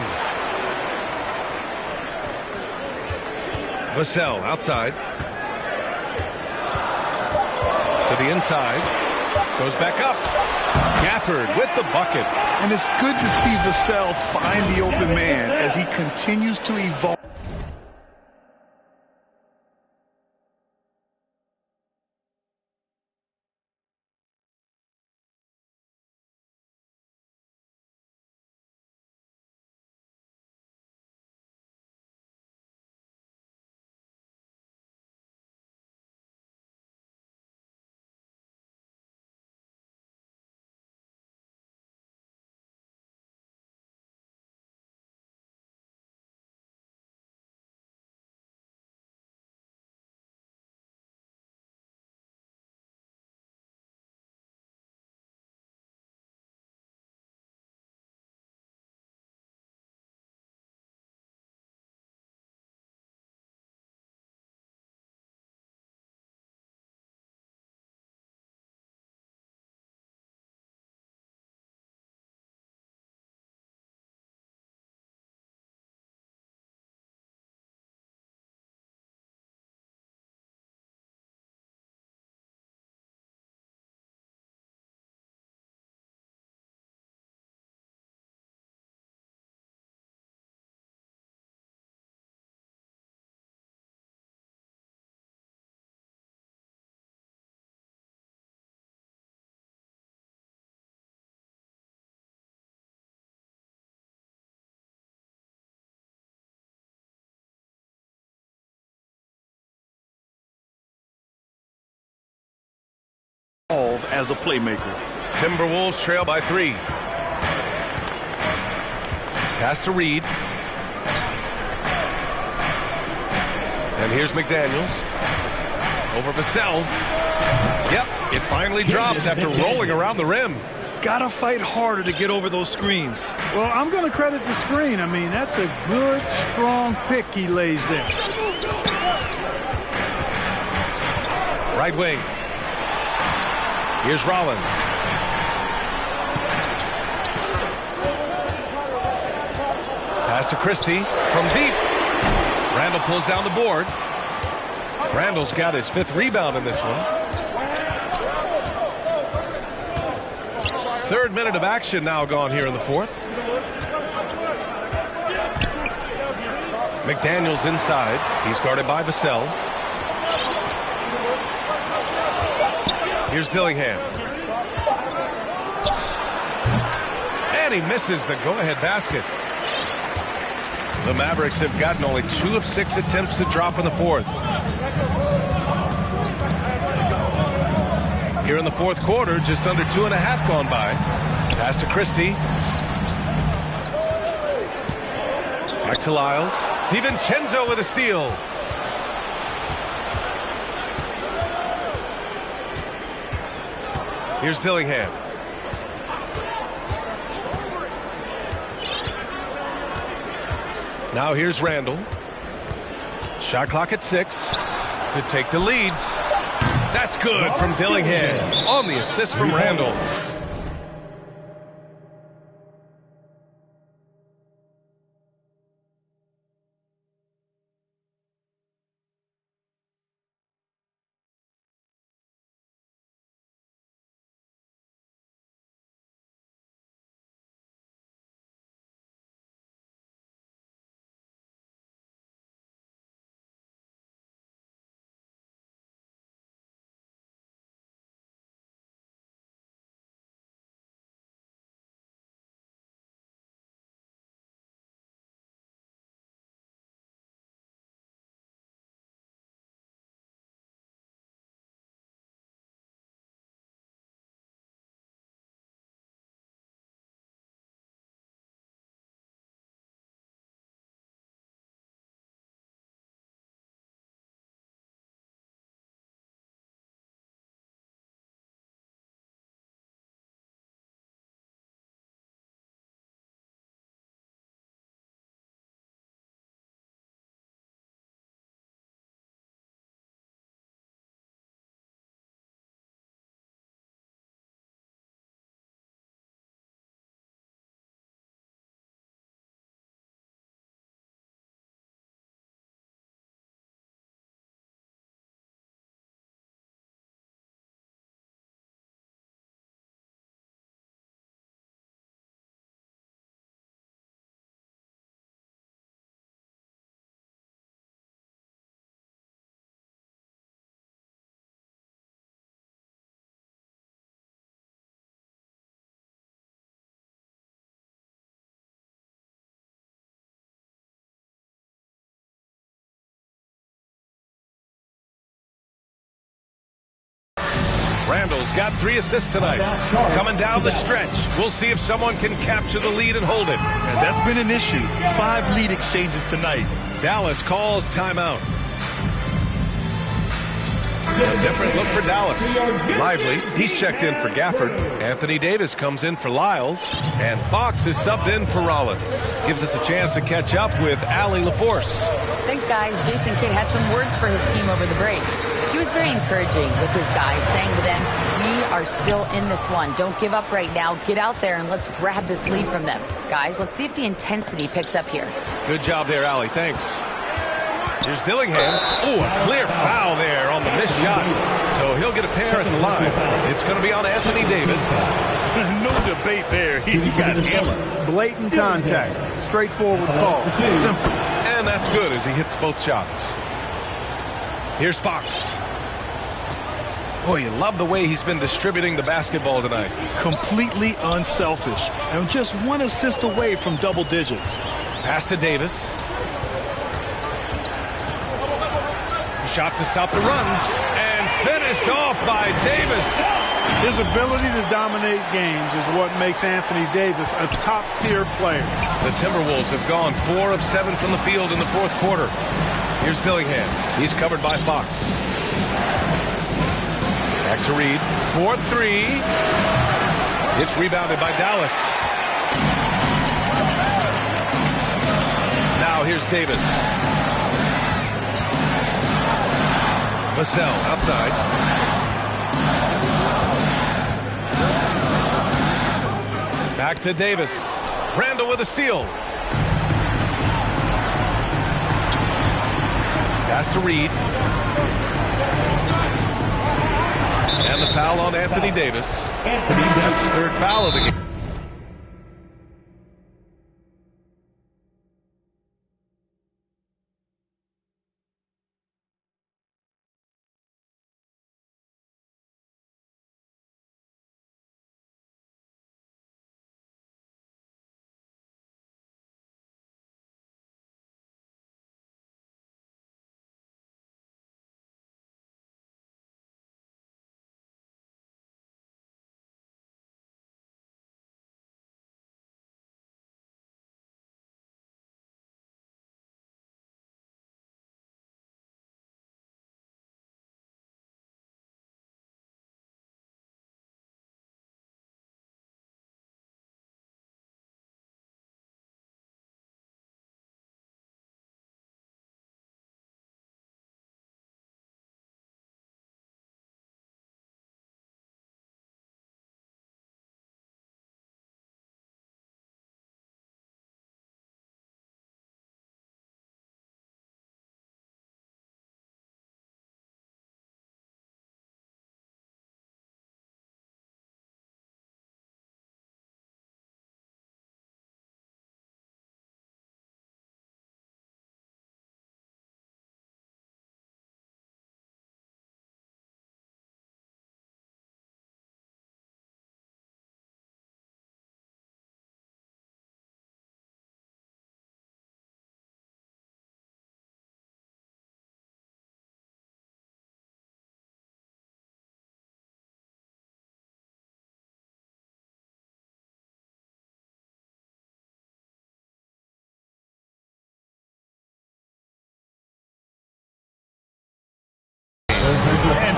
Vassell outside. To the inside. Goes back up. Gafford with the bucket. And it's good to see Vassell find the open man as he continues to evolve. As a playmaker. Timberwolves trail by 3. Pass to Reed. And here's McDaniels. Over Vassell. Yep, it finally drops after rolling around the rim. Gotta fight harder to get over those screens. Well, I'm going to credit the screen. I mean, that's a good, strong pick he lays there. Right wing. Here's Rollins. Pass to Christie from deep. Randle pulls down the board. Randle's got his 5th rebound in this one. 3rd minute of action now gone here in the 4th. McDaniels inside. He's guarded by Vassell. Here's Dillingham. And he misses the go-ahead basket. The Mavericks have gotten only 2 of 6 attempts to drop in the fourth. Here in the fourth quarter, just under 2.5 gone by. Pass to Christie. Back to Lyles. DiVincenzo with a steal. Here's Dillingham. Now here's Randall. Shot clock at 6 to take the lead. That's good from Dillingham on the assist from Randall. Randall's got 3 assists tonight. Coming down the stretch. We'll see if someone can capture the lead and hold it. And that's been an issue. 5 lead exchanges tonight. Dallas calls timeout. A different look for Dallas. Lively, he's checked in for Gafford. Anthony Davis comes in for Lyles. And Fox is subbed in for Rollins. Gives us a chance to catch up with Allie LaForce. Thanks, guys. Jason Kidd had some words for his team over the break. He was very encouraging with his guys, saying to them, we are still in this one. Don't give up right now. Get out there and let's grab this lead from them. Guys, let's see if the intensity picks up here. Good job there, Allie. Thanks. Here's Dillingham. Oh, a clear foul there on the missed shot. So he'll get a pair at the line. It's going to be on Anthony Davis. No debate there. He got hammered. Blatant contact. Straightforward call. Simple. And that's good as he hits both shots. Here's Fox. Boy, you love the way he's been distributing the basketball tonight. Completely unselfish. And just 1 assist away from double digits. Pass to Davis. Shot to stop the run. And finished off by Davis. His ability to dominate games is what makes Anthony Davis a top-tier player. The Timberwolves have gone 4 of 7 from the field in the fourth quarter. Here's Dillingham. He's covered by Fox. Back to Reed. 4-3. It's rebounded by Dallas. Now here's Davis. Vassell outside. Back to Davis. Randall with a steal. Pass to Reed. And the foul on Anthony Davis. That's his 3rd foul of the game.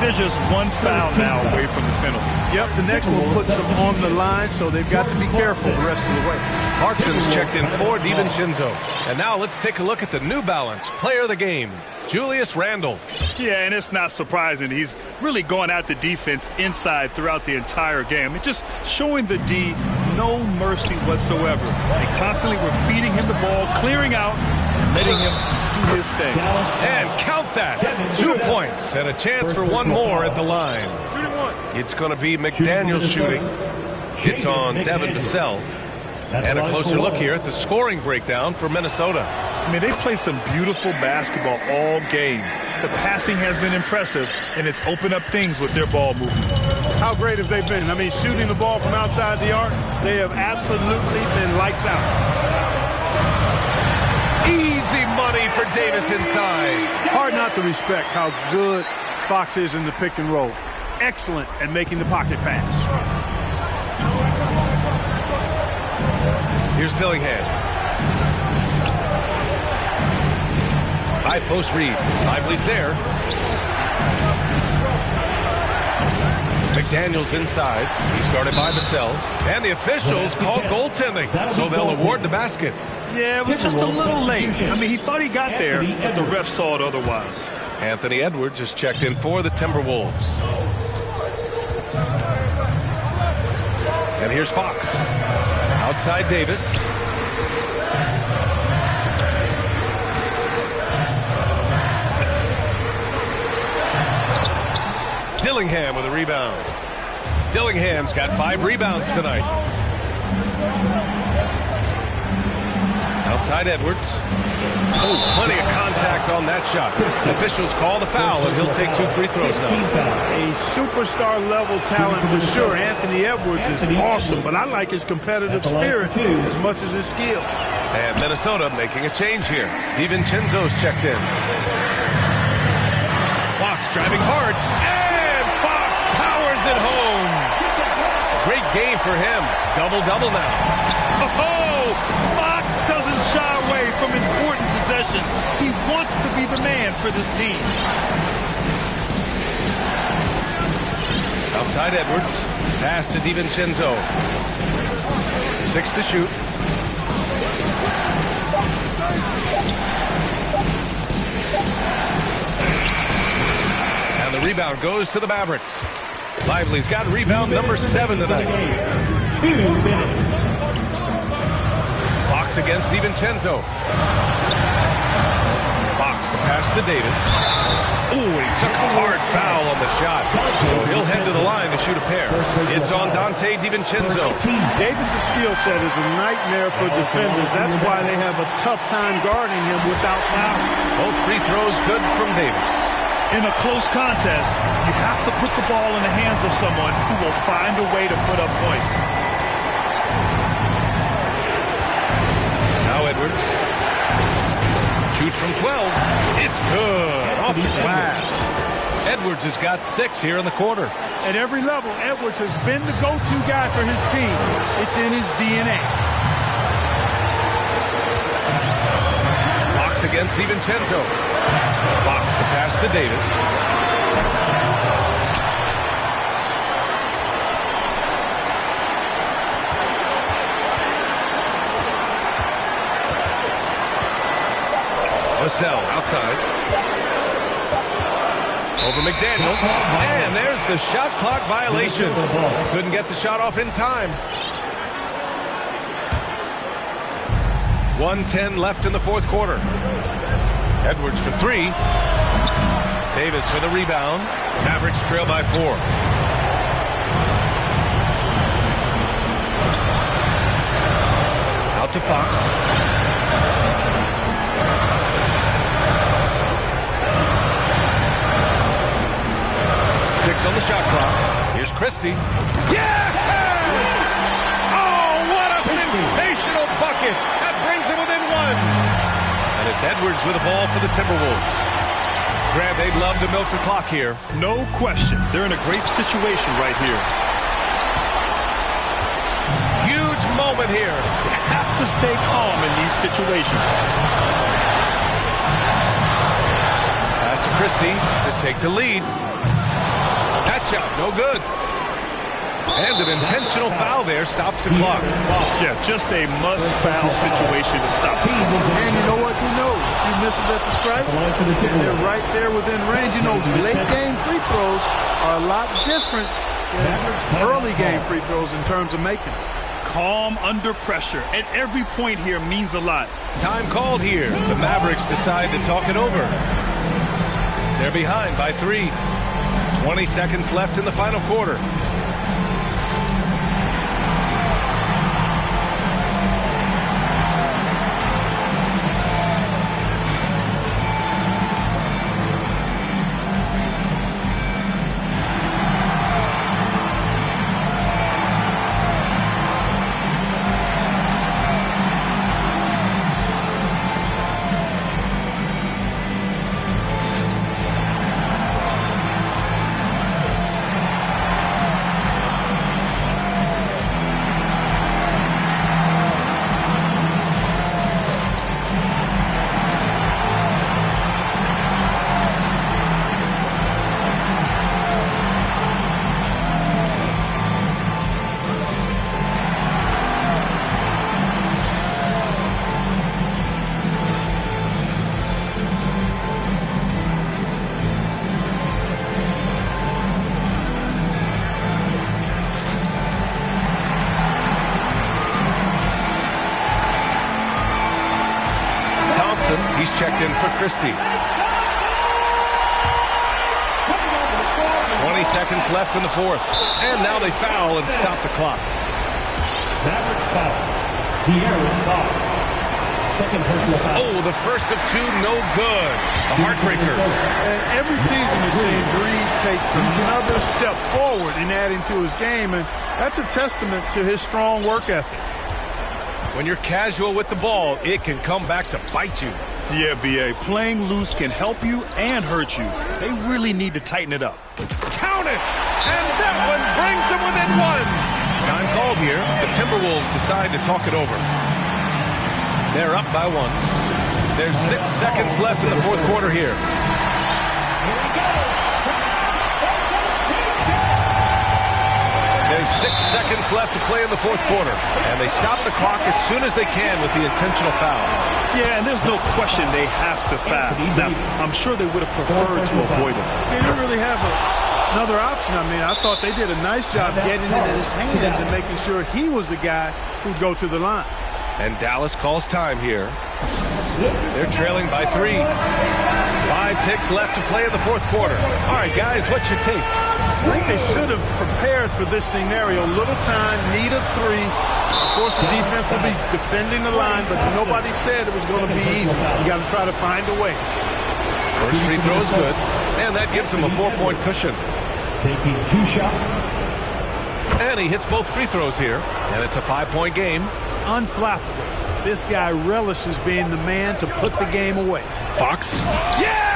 they're just one foul now away from the penalty. Yep, the next one puts them on the line, so they've got to be careful the rest of the way. Clarkson's checked in for DiVincenzo. And now let's take a look at the New Balance player of the game, Julius Randle. Yeah, and it's not surprising. He's really going at the defense inside throughout the entire game. It's just showing the D no mercy whatsoever. They constantly were feeding him the ball, clearing out, and letting him do his thing. And count that. 2 points and a chance for one more at the line. It's going to be McDaniels shooting. It's on Devin Vassell. And a closer look here at the scoring breakdown for Minnesota. I mean, they've played some beautiful basketball all game. The passing has been impressive, and it's opened up things with their ball movement. How great have they been? I mean, shooting the ball from outside the arc, they have absolutely been lights out. Easy money for Davis inside. Hard not to respect how good Fox is in the pick and roll. Excellent at making the pocket pass. Here's Dillingham. High post read. Lively's there. McDaniels inside. He's guarded by Vassell. And the officials called goaltending, so they'll award the basket. Yeah, it was just a little late. I mean, he thought he got there, but the ref saw it otherwise. Anthony Edwards is checked in for the Timberwolves. And here's Fox. Outside Davis. Dillingham with a rebound. Dillingham's got 5 rebounds tonight. Outside Edwards. Oh, plenty of contact on that shot. Officials call the foul, and he'll take 2 free throws now. A superstar level talent for sure. Anthony Edwards is awesome, but I like his competitive spirit as much as his skill. And Minnesota making a change here. DiVincenzo's checked in. Fox driving hard, and Fox powers it home. Great game for him. Double-double now. Oh, Fox doesn't shy away from important possessions. He wants to be the man for this team. Outside Edwards. Pass to DiVincenzo. 6 to shoot. And the rebound goes to the Mavericks. Lively's got rebound number 7 tonight. 2 minutes. Fox against DiVincenzo. Fox, the pass to Davis. Ooh, he took a hard foul on the shot. So he'll head to the line to shoot a pair. It's on Dante DiVincenzo. Davis' skill set is a nightmare for defenders. That's why they have a tough time guarding him without foul. Both free throws good from Davis. In a close contest, you have to put the ball in the hands of someone who will find a way to put up points. Now Edwards. Shoots from 12. It's good. Off the glass. Edwards has got 6 here in the quarter. At every level, Edwards has been the go-to guy for his team. It's in his DNA. Fox against DiVincenzo. Fox the pass to Davis. Vassell outside. Over McDaniels. And there's the shot clock violation. Couldn't get the shot off in time. 1:10 left in the fourth quarter. Edwards for 3. Davis for the rebound. Mavericks trail by 4. Out to Fox. On the shot clock. Here's Christie. Yes! Oh, what a sensational bucket. That brings him within 1. And it's Edwards with the ball for the Timberwolves. Grant, they'd love to milk the clock here. No question. They're in a great situation right here. Huge moment here. You have to stay calm in these situations. Pass to Christie to take the lead. shot, no good. And an intentional foul there stops the clock. Yeah, just a must-foul situation to stop. And you know what? Who knows? A few misses at the stripe, and they're right there within range. You know, late-game free throws are a lot different than early-game free throws in terms of making them. Calm under pressure, and every point here means a lot. Time called here. The Mavericks decide to talk it over. They're behind by 3. 20 seconds left in the final quarter. He's checked in for Christie. 20 seconds left in the fourth. And now they foul and stop the clock. Mavericks foul. De'Aaron foul. Second personal foul. Oh, the first of 2, no good. A heartbreaker. And every season it seems Reed takes another step forward in adding to his game, and that's a testament to his strong work ethic. When you're casual with the ball, it can come back to bite you. Yeah, B.A., playing loose can help you and hurt you. They really need to tighten it up. Count it! And that one brings them within 1. Time called here. The Timberwolves decide to talk it over. They're up by 1. There's 6 seconds left in the fourth quarter here. There's 6 seconds left to play in the fourth quarter. And they stop the clock as soon as they can with the intentional foul. Yeah, and there's no question they have to foul. Now, I'm sure they would have preferred to avoid it. They didn't really have another option. I mean, I thought they did a nice job getting it in his hands and making sure he was the guy who'd go to the line. And Dallas calls time here. They're trailing by 3. 5 ticks left to play in the fourth quarter. All right, guys, what's your take? I think they should have prepared for this scenario. Little time, need a 3. Of course, the defense will be defending the line, but nobody said it was going to be easy. You got to try to find a way. First free throw is good, and that gives him a 4-point cushion. Taking 2 shots. And he hits both free throws here, and it's a 5-point game. Unflappable. This guy relishes being the man to put the game away. Fox. Yes!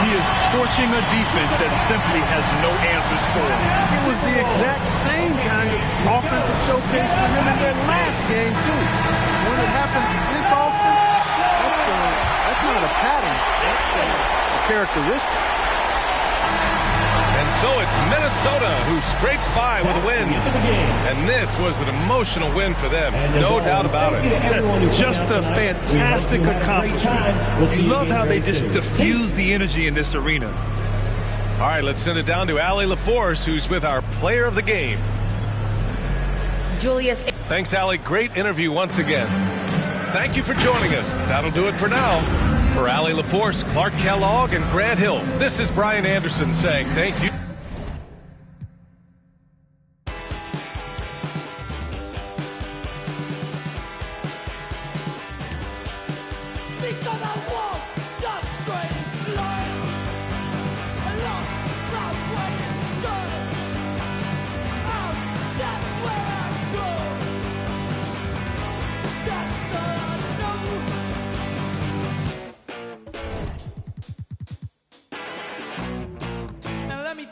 He is torching a defense that simply has no answers for him. It was the exact same kind of offensive showcase for him in their last game, too. When it happens this often, that's not a pattern. That's a characteristic. And so it's Minnesota who scrapes by with a win. And this was an emotional win for them, no doubt about it. Just a fantastic accomplishment. You love how they just diffuse the energy in this arena. All right, let's send it down to Allie LaForce, who's with our player of the game. Julius. Thanks, Allie. Great interview once again. Thank you for joining us. That'll do it for now. For Allie LaForce, Clark Kellogg, and Grant Hill, this is Brian Anderson saying thank you.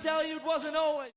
Tell you it wasn't always